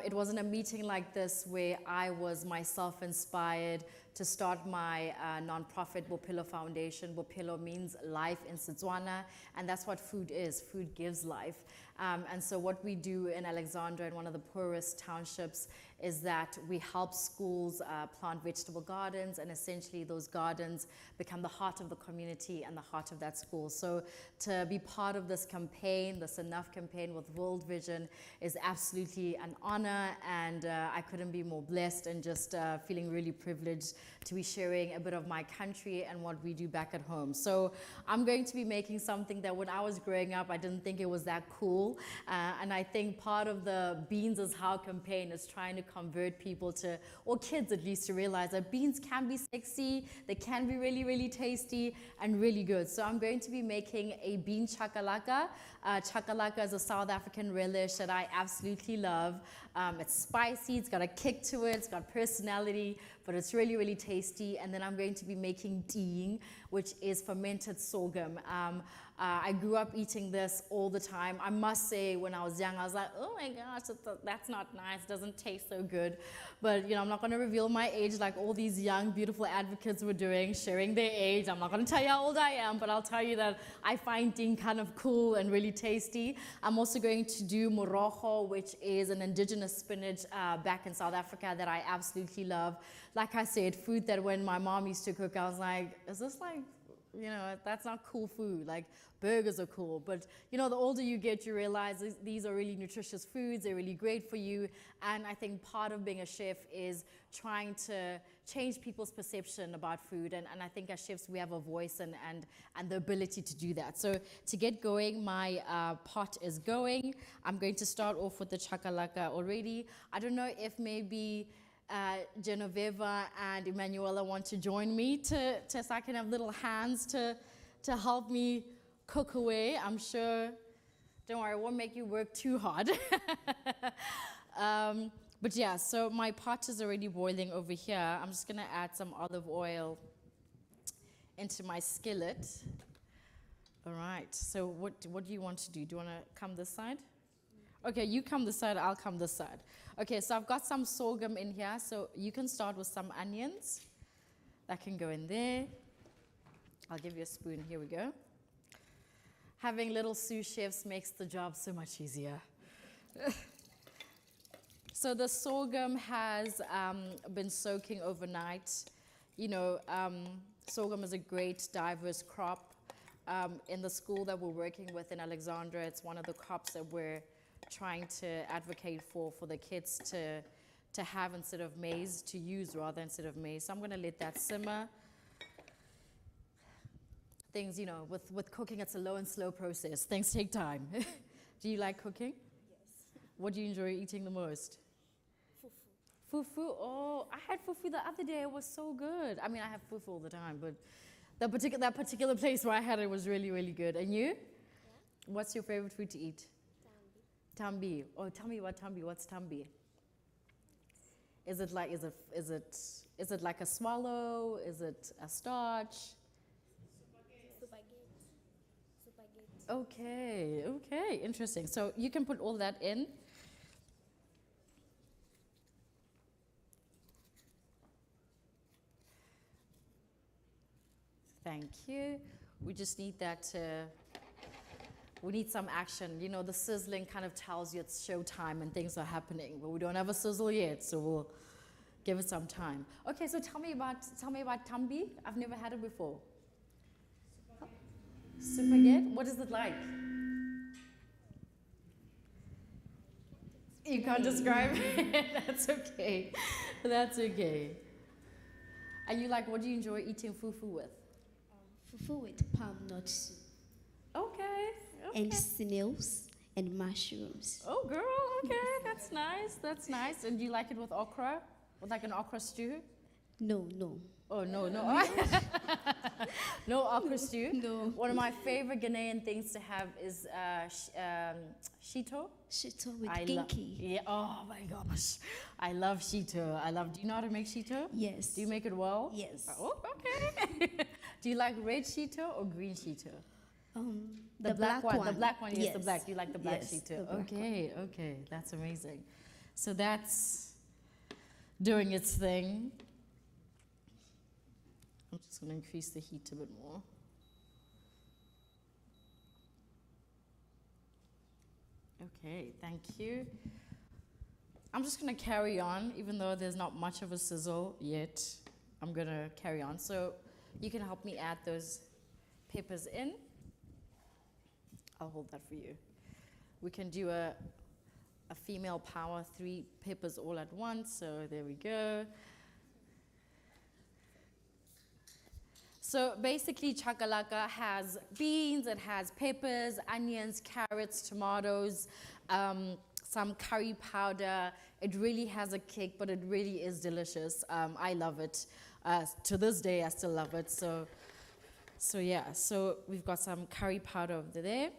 It wasn't a meeting like this where I was myself inspired to start my nonprofit Bophelo Foundation. Bophelo means life in Setswana, and that's what food is. Food gives life. And so what we do in Alexandra, in one of the poorest townships, is that we help schools plant vegetable gardens, and essentially those gardens become the heart of the community and the heart of that school. So to be part of this campaign, this Enough campaign with World Vision, is absolutely an honor, and I couldn't be more blessed and just feeling really privileged to be sharing a bit of my country and what we do back at home. So I'm going to be making something that when I was growing up, I didn't think it was that cool. And I think part of the Beans is How campaign is trying to convert people to, or kids at least, to realize that beans can be sexy, they can be really, really tasty and really good. So I'm going to be making a bean chakalaka. Chakalaka is a South African relish that I absolutely love. It's spicy, it's got a kick to it, it's got personality, but it's really, really tasty. And then I'm going to be making ting, which is fermented sorghum. I grew up eating this all the time. I must say, when I was young, I was like, oh my gosh, that's not nice, it doesn't taste so good. But you know, I'm not gonna reveal my age like all these young, beautiful advocates were doing, sharing their age. I'm not gonna tell you how old I am, but I'll tell you that I find ting kind of cool and really tasty. I'm also going to do morogo, which is an indigenous spinach back in South Africa that I absolutely love. Like I said, food that when my mom used to cook, I was like, is this like, you know, that's not cool food. Like, burgers are cool. But, you know, the older you get, you realize these are really nutritious foods. They're really great for you. And I think part of being a chef is trying to change people's perception about food. And I think as chefs, we have a voice and the ability to do that. So to get going, my pot is going. I'm going to start off with the chakalaka already. I don't know if maybe Genoveva and Emanuela want to join me so I can have little hands to help me cook away. I'm sure, don't worry, it won't make you work too hard. But yeah, so my pot is already boiling over here. I'm just gonna add some olive oil into my skillet. All right, so what do you want to do? Do you wanna come this side? Okay, you come this side, I'll come this side. Okay, so I've got some sorghum in here, so you can start with some onions. That can go in there. I'll give you a spoon, here we go. Having little sous chefs makes the job so much easier. So the sorghum has been soaking overnight. You know, sorghum is a great diverse crop. In the school that we're working with in Alexandra, it's one of the crops that we're trying to advocate for the kids to have instead of maize, to use rather instead of maize. So I'm gonna let that simmer. Things, you know, with cooking, it's a low and slow process. Things take time. Do you like cooking? Yes. What do you enjoy eating the most? Fufu. Fufu, oh, I had fufu the other day, it was so good. I mean, I have fufu all the time, but that particular place where I had it was really, really good. And you? Yeah. What's your favorite food to eat? Tambi. Oh, tell me about tambi. What's tambi? Is it like a swallow? Is it a starch? Okay, interesting. So you can put all that in. Thank you. We just need that we need some action. You know, the sizzling kind of tells you it's showtime and things are happening, but we don't have a sizzle yet, so we'll give it some time. Okay, so tell me about tambi. I've never had it before. Spaghetti? What is it like? You can't describe it? That's okay. That's okay. And you like, what do you enjoy eating fufu with? Fufu with palm nut soup. Okay. And snails and mushrooms. Oh, girl, okay, that's nice. That's nice. And do you like it with okra? With like an okra stew? No. Oh, no. No okra stew? No. One of my favorite Ghanaian things to have is shito. Shito with kinky. Yeah, oh my gosh. I love shito. Do you know how to make shito? Yes. Do you make it well? Yes. Oh, okay. Do you like red shito or green shito? The black one. The black one, yes, Yes. the black. You like the black Yes, shito? the black Okay, that's amazing. So that's doing its thing. I'm just going to increase the heat a bit more. Okay, thank you. I'm just gonna carry on, even though there's not much of a sizzle yet. I'm gonna carry on. So you can help me add those peppers in. I'll hold that for you. We can do a female power, 3 peppers all at once. So there we go. So basically, chakalaka has beans, it has peppers, onions, carrots, tomatoes, some curry powder. It really has a kick, but it really is delicious. I love it. To this day, I still love it. So yeah, so we've got some curry powder over there.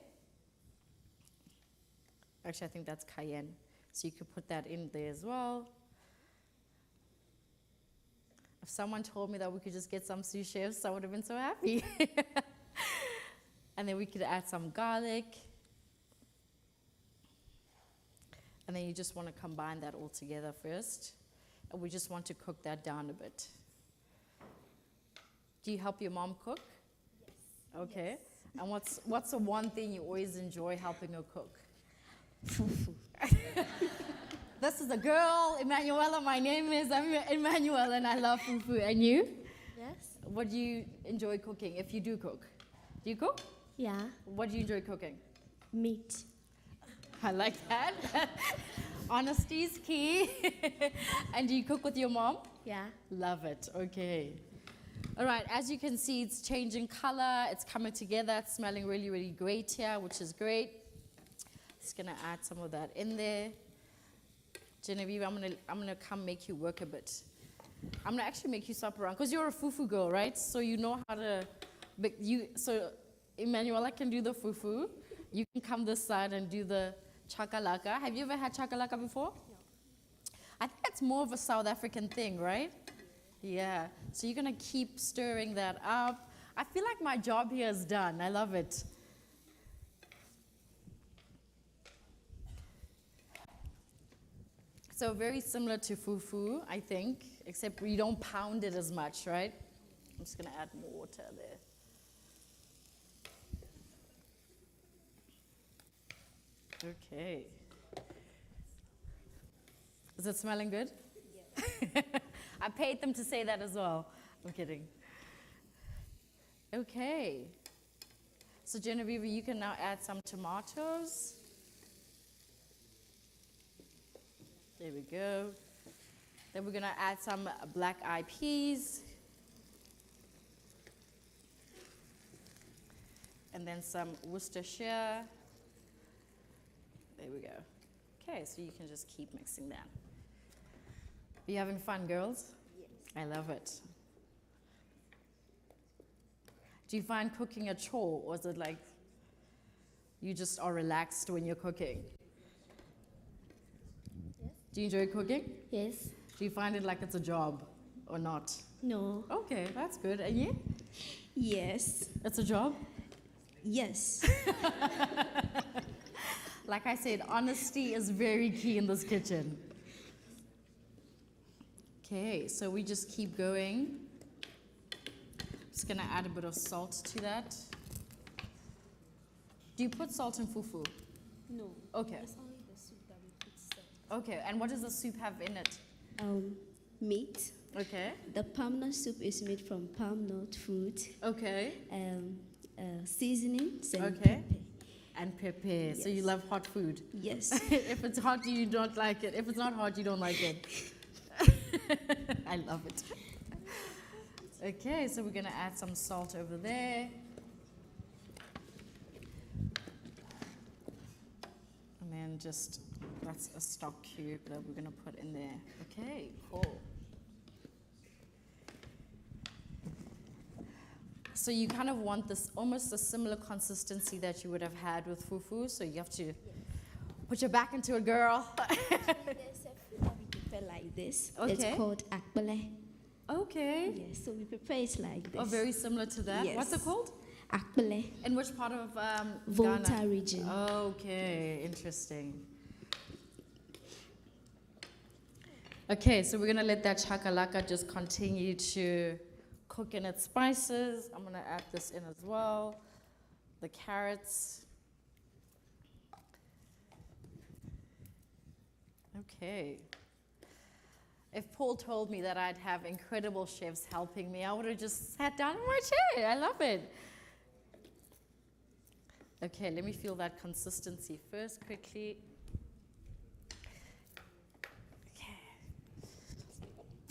Actually, I think that's cayenne. So you could put that in there as well. If someone told me that we could just get some sous chefs, I would have been so happy. And then we could add some garlic. And then you just want to combine that all together first. And we just want to cook that down a bit. Do you help your mom cook? Yes. Okay. Yes. And what's the one thing you always enjoy helping her cook? Fufu. This is a girl, Emanuela. My name is Emanuela, and I love fufu. And you? Yes. What do you enjoy cooking, if you do cook? Do you cook? Yeah. What do you enjoy cooking? Meat. I like that. Honesty is key. And do you cook with your mom? Yeah. Love it. Okay. All right, as you can see, it's changing color. It's coming together. It's smelling really, really great here, which is great. Just gonna add some of that in there. Genevieve, I'm gonna come make you work a bit. I'm gonna actually make you swap around because you're a fufu girl, right? So you know how to. So Emanuela can do the fufu. You can come this side and do the chakalaka. Have you ever had chakalaka before? No. I think it's more of a South African thing, right? Yeah. So you're gonna keep stirring that up. I feel like my job here is done. I love it. So very similar to fufu, I think, except you don't pound it as much, right? I'm just gonna add more water there. Okay. Is it smelling good? Yes. I paid them to say that as well. I'm kidding. Okay. So Genevieve, you can now add some tomatoes. There we go. Then we're gonna add some black-eyed peas. And then some Worcestershire. There we go. Okay, so you can just keep mixing that. Are you having fun, girls? Yes. I love it. Do you find cooking a chore, or is it like you just are relaxed when you're cooking? Yes. Do you enjoy cooking? Yes. Do you find it like it's a job or not? No. Okay, that's good. And you? Yes. It's a job? Yes. Like I said, honesty is very key in this kitchen. Okay, so we just keep going. Just gonna add a bit of salt to that. Do you put salt in fufu? No. Okay. It's only the soup that we put salt. Okay, and what does the soup have in it? Meat. Okay. The palm nut soup is made from palm nut fruit. Okay. Seasonings and okay. pepper. And pepper. Yes. So you love hot food? Yes. If it's hot, you don't like it. If it's not hot, you don't like it. I love it. Okay, so we're gonna add some salt over there. And then just, that's a stock cube that we're gonna put in there. Okay, cool. So you kind of want this, almost a similar consistency that you would have had with fufu, so you have to put your back into it, girl. There's a food that we prepare like this. Okay. It's called akbele. Okay. Yes, so we prepare it like this. Oh, very similar to that. Yes. What's it called? Akbele. In which part of Volta Ghana? region. Okay, interesting. Okay, so we're gonna let that chakalaka just continue to cook in its spices. I'm gonna add this in as well. The carrots. Okay. If Paul told me that I'd have incredible chefs helping me, I would have just sat down in my chair. I love it. Okay, let me feel that consistency first quickly.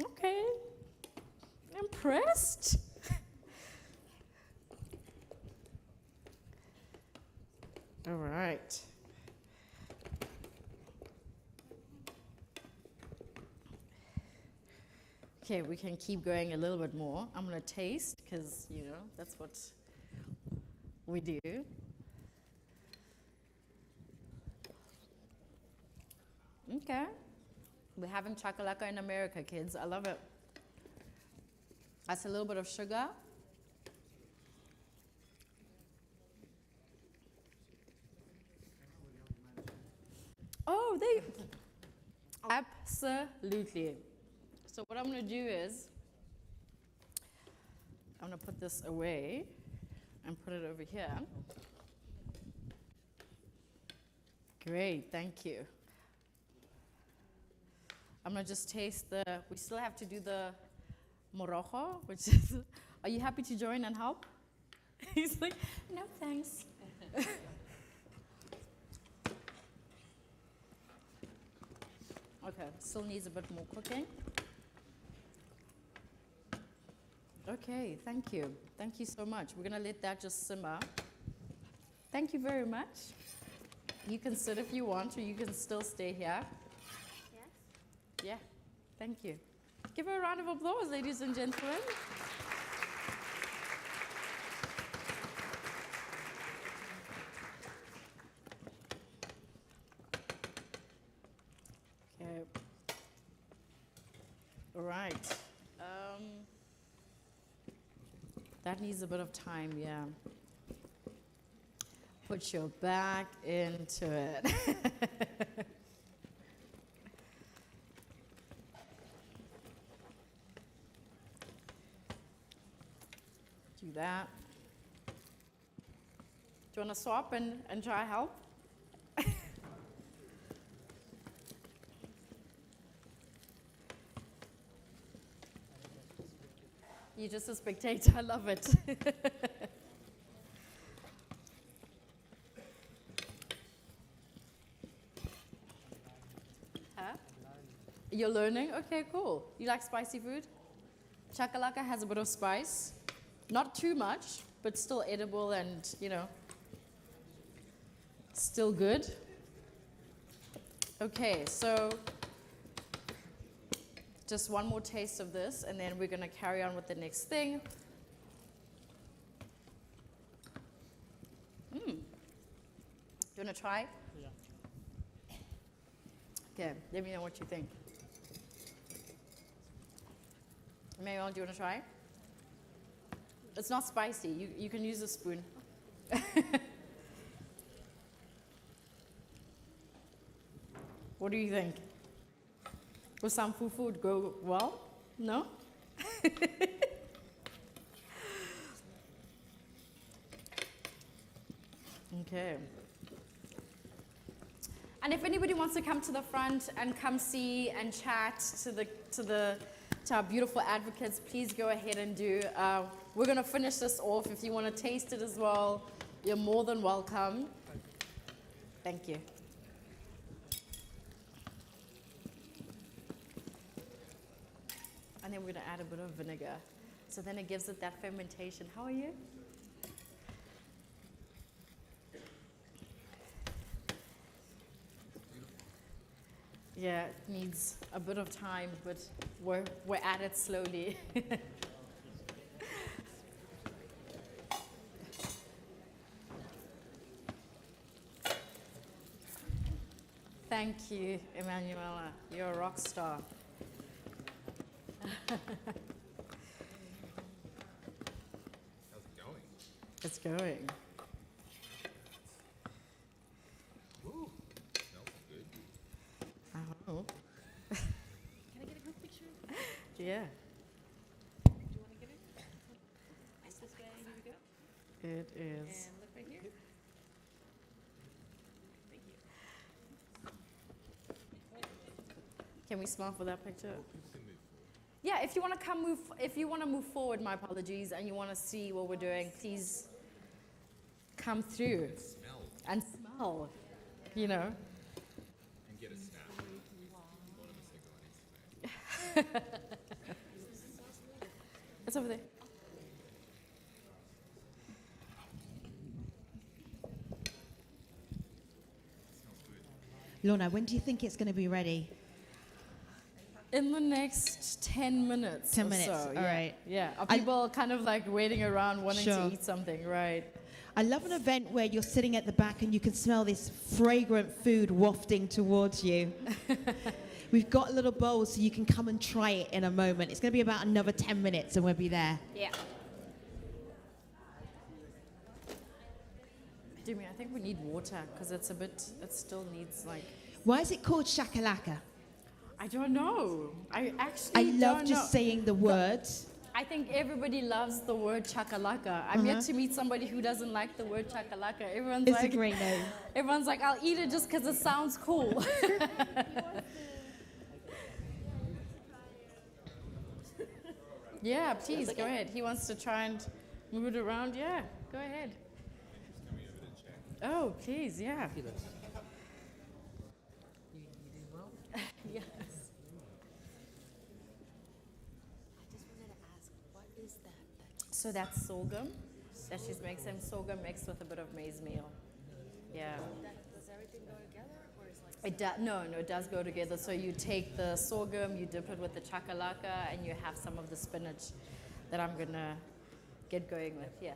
Okay. Impressed? All right. Okay, we can keep going a little bit more. I'm going to taste because, you know, that's what we do. Okay. We're having chakalaka in America, kids. I love it. That's a little bit of sugar. Oh, they absolutely. So what I'm going to do is I'm going to put this away and put it over here. Great, thank you. I'm going to just taste we still have to do the morojo, which is, are you happy to join and help? He's like, no thanks. Okay, still needs a bit more cooking. Okay, thank you. Thank you so much. We're going to let that just simmer. Thank you very much. You can sit if you want, or you can still stay here. Yes? Yeah, thank you. Give her a round of applause, ladies and gentlemen. Okay. All right. That needs a bit of time, yeah. Put your back into it. Do that. Do you want to swap and try help? You're just a spectator. I love it. Huh? You're learning? Okay, cool. You like spicy food? Chakalaka has a bit of spice. Not too much, but still edible and, you know, still good. Okay, so just one more taste of this, and then we're going to carry on with the next thing. Do you want to try? Yeah. Okay, let me know what you think. Emmanuel, do you want to try? It's not spicy. You can use a spoon. What do you think? Will some food go well? No? Okay. And if anybody wants to come to the front and come see and chat to our beautiful advocates, please go ahead and do. We're going to finish this off. If you want to taste it as well, you're more than welcome. Thank you. And then we're going to add a bit of vinegar. So then it gives it that fermentation. How are you? Yeah, it needs a bit of time, but we're at it slowly. Thank you, Emanuela. You're a rock star. How's it going? It's going. Ooh, smells good. I hope. Can I get a group picture? Yeah. Do you want to get it? Nice this way. Here we go. It is. And look right here. Thank you. Can we smile for that picture? Yeah, if you want to if you want to move forward, my apologies, and you want to see what we're doing, please come through and smell, you know. And get a snap. It's over there. Lorna, when do you think it's going to be ready? In the next 10 minutes. 10 or minutes, so. all Yeah. right. Yeah. Are people kind of like waiting around wanting Sure. to eat something, right? I love an event where you're sitting at the back and you can smell this fragrant food wafting towards you. We've got little bowls so you can come and try it in a moment. It's going to be about another 10 minutes and we'll be there. Yeah. Jimmy, I think we need water because it still needs like... Why is it called shakalaka? I don't know. I love don't just know. saying the words. I think everybody loves the word chakalaka. I'm yet to meet somebody who doesn't like the word chakalaka. Everyone's It's like, a great name. Everyone's like, I'll eat it just because it sounds cool. Yeah, please, go ahead. He wants to try and move it around. Yeah, go ahead. Oh, please, yeah. Yes. So that's sorghum that she makes them sorghum mixed with a bit of maize meal. Yeah. Does everything go together, or is like? No, it does go together. So you take the sorghum, you dip it with the chakalaka, and you have some of the spinach that I'm gonna get going with. Yeah.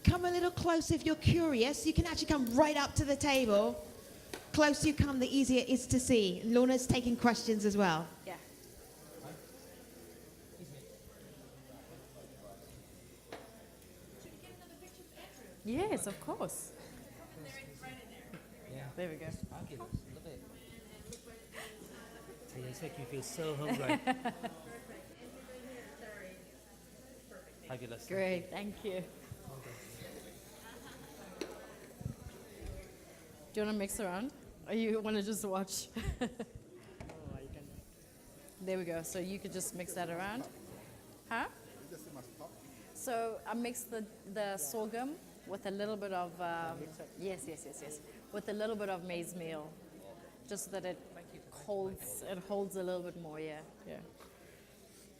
Come a little close if you're curious. You can actually come right up to the table. Closer you come, the easier it is to see. Lorna's taking questions as well. Yeah. Yes, of course. Yeah. There we go. Fabulous. Love it. So yeah, it's making me feel so hungry. Fabulous. Great, thank you. Do you want to mix around? Or you want to just watch? There we go. So you could just mix that around. Huh? So I mixed the sorghum with a little bit of, yes, with a little bit of maize meal, just so that it holds a little bit more, yeah.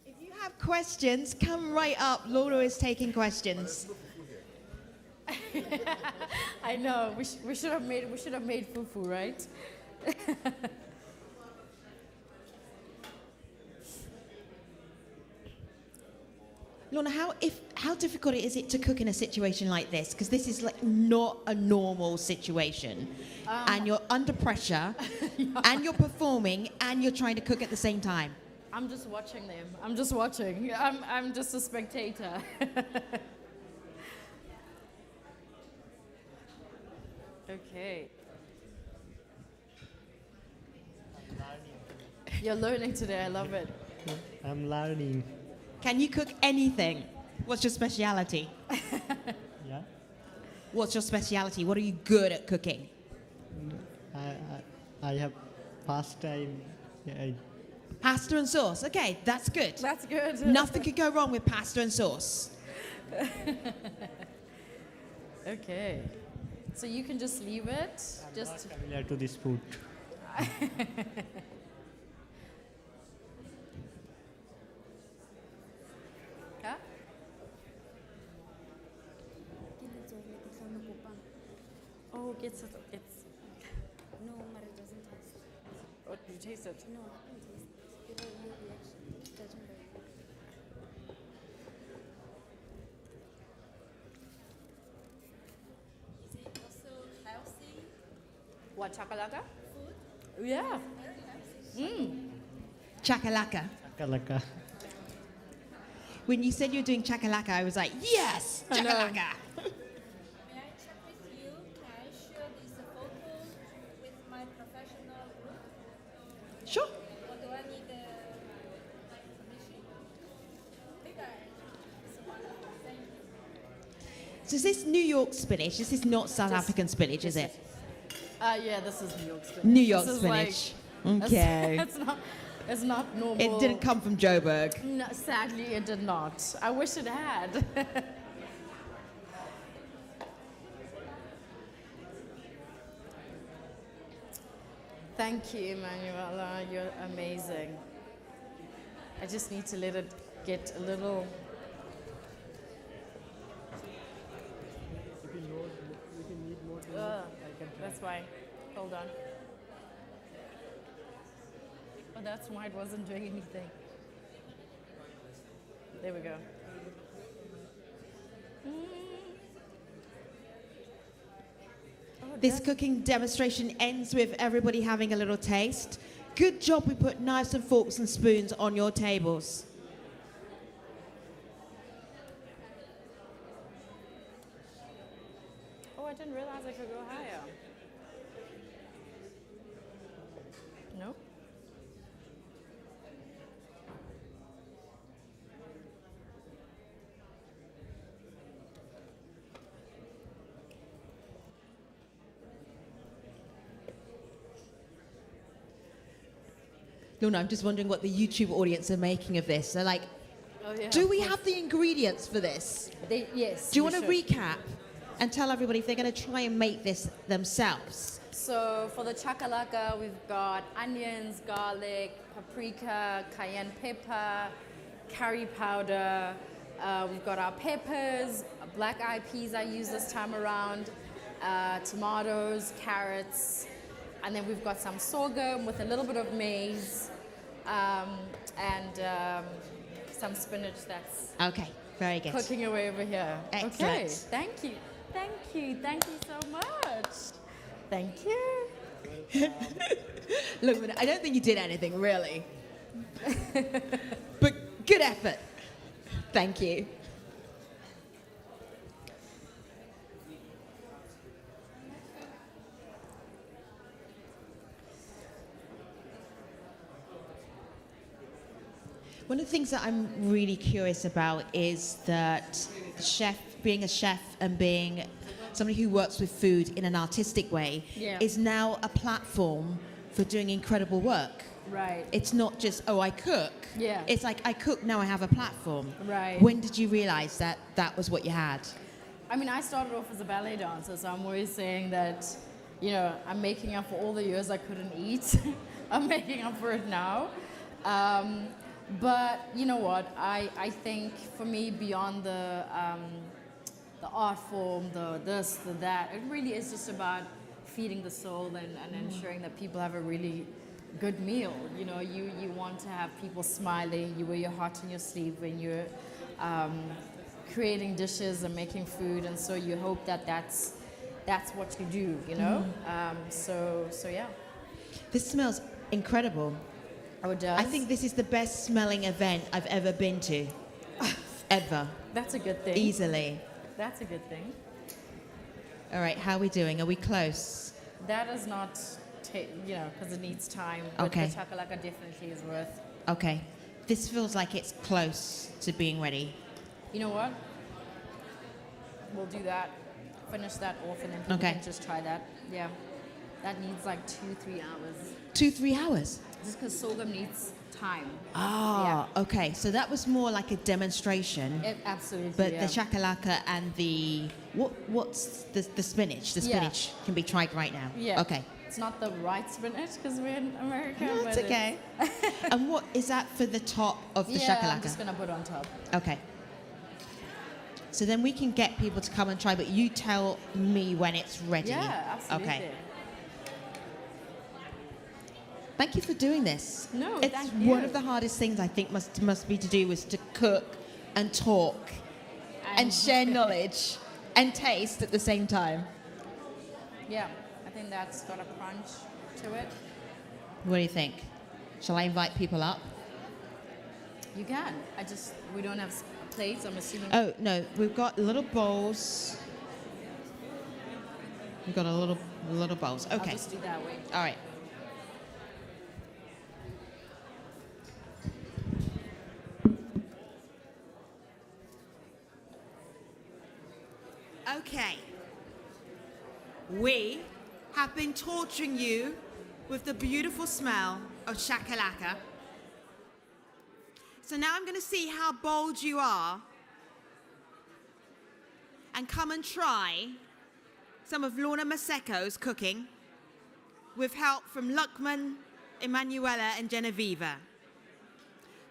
If you have questions, come right up. Lorna is taking questions. I know, we should have made fufu, right? Lorna, how difficult is it to cook in a situation like this? Because this is like not a normal situation, and you're under pressure, and you're performing, and you're trying to cook at the same time. I'm just watching them. I'm just watching. I'm just a spectator. Okay. You're learning today. I love it. I'm learning. Can you cook anything? What's your speciality? Yeah. What's your speciality? What are you good at cooking? I have pasta. Pasta and sauce. Okay, that's good. That's good. Nothing could go wrong with pasta and sauce. Okay. So you can just leave it. I'm not familiar to this food. Huh? Oh, it's. No, but it doesn't taste. Oh, did you taste it? No, I didn't taste it. Your reaction, judging by your Is it also healthy What, chakalaka? food? Yeah. Chakalaka. Chakalaka. When you said you were doing chakalaka, I was like, yes, I know. chakalaka. May I check with you? Can I share this photo with my professional group? Sure. Or do I need permission? Bigger. It's wonderful. Thank you. So is this New York spinach? This is not South African spinach, is it? Yeah, this is New York spinach. New York This is spinach. like- Okay. It's not normal. It didn't come from Joburg. No, sadly, it did not. I wish it had. Thank you, Emanuela. You're amazing. I just need to let it get a little. That's why. Hold on. Oh, that's why it wasn't doing anything. There we go. This cooking demonstration ends with everybody having a little taste. Good job we put knives and forks and spoons on your tables. Oh, I didn't realize I could go higher. No? Lorna, I'm just wondering what the YouTube audience are making of this. They're like, Oh, yeah, do of we course. have the ingredients for this? Yes. Do you we want to should. recap and tell everybody if they're going to try and make this themselves? So for the chakalaka, we've got onions, garlic, paprika, cayenne pepper, curry powder. We've got our peppers, black eyed peas I use this time around, tomatoes, carrots, and then we've got some sorghum with a little bit of maize, and some spinach that's Okay, very good. cooking away over here. Excellent. Okay, thank you. Thank you. Thank you so much. Thank you. Look, I don't think you did anything, really. But good effort. Thank you. One of the things that I'm really curious about is that being a chef and being somebody who works with food in an artistic way Yeah. is now a platform for doing incredible work. Right. It's not just, oh, I cook. Yeah. It's like, I cook, now I have a platform. Right. When did you realize that that was what you had? I mean, I started off as a ballet dancer, so I'm always saying that, you know, I'm making up for all the years I couldn't eat. I'm making up for it now. But you know what? I think for me, beyond the art form, the this, the that, it really is just about feeding the soul and ensuring that people have a really good meal. You know, you want to have people smiling. You wear your heart on your sleeve when you're creating dishes and making food, and so you hope that that's what you do. You know, so yeah. This smells incredible. Oh, it does? I think this is the best smelling event I've ever been to. Ever. That's a good thing. Easily. That's a good thing. All right, how are we doing? Are we close? That is not, you know, because it needs time. But Okay. the chakalaka definitely is worth. Okay. This feels like it's close to being ready. You know what? We'll do that. Finish that off, and then people Okay. can just try that. Yeah. That needs like 2-3 hours. 2-3 hours? Just because sorghum needs time. Ah, okay. So that was more like a demonstration. Absolutely. But yeah. the shakalaka and the what's the spinach? The Yeah. spinach can be tried right now. Yeah. Okay. It's not the right spinach because we're in America. No, but it's okay. And what is that for the top of the yeah, shakalaka? I'm just gonna put on top. Okay. So then we can get people to come and try, but you tell me when it's ready. Yeah, absolutely. Okay. Thank you for doing this. No, it's thank one you. of the hardest things I think must be to do is to cook and talk and share knowledge and taste at the same time. Yeah, I think that's got a crunch to it. What do you think? Shall I invite people up? You can. We don't have plates, I'm assuming. Oh, no, we've got little bowls. We've got a little bowls. Okay. I'll just do that way. All right. Okay. We have been torturing you with the beautiful smell of shakalaka. So now I'm going to see how bold you are and come and try some of Lorna Maseco's cooking with help from Lukman, Emanuela and Genevieve.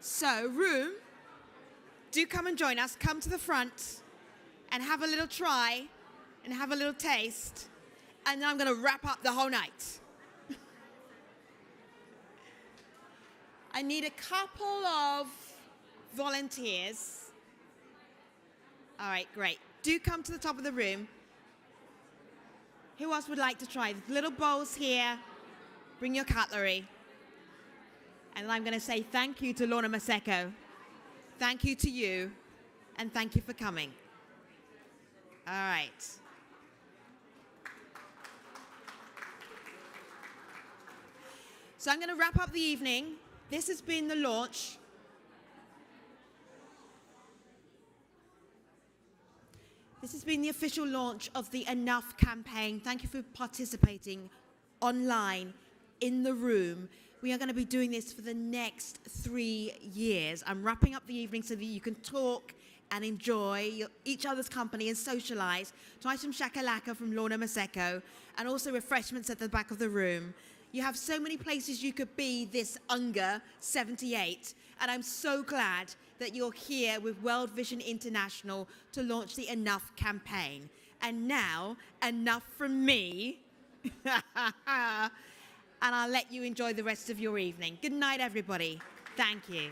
So, room, do come and join us. Come to the front and have a little try and have a little taste. And then I'm going to wrap up the whole night. I need a couple of volunteers. All right, great. Do come to the top of the room. Who else would like to try? The little bowls here. Bring your cutlery. And I'm going to say thank you to Lorna Maseco. Thank you to you. And thank you for coming. All right. So I'm going to wrap up the evening. This has been the launch. This has been the official launch of the Enough campaign. Thank you for participating online, in the room. We are going to be doing this for the next 3 years. I'm wrapping up the evening so that you can talk and enjoy each other's company and socialize. Try some shakalaka from Lorna Maseco and also refreshments at the back of the room. You have so many places you could be this UNGA 78, and I'm so glad that you're here with World Vision International to launch the Enough campaign. And now, enough from me. And I'll let you enjoy the rest of your evening. Good night, everybody. Thank you.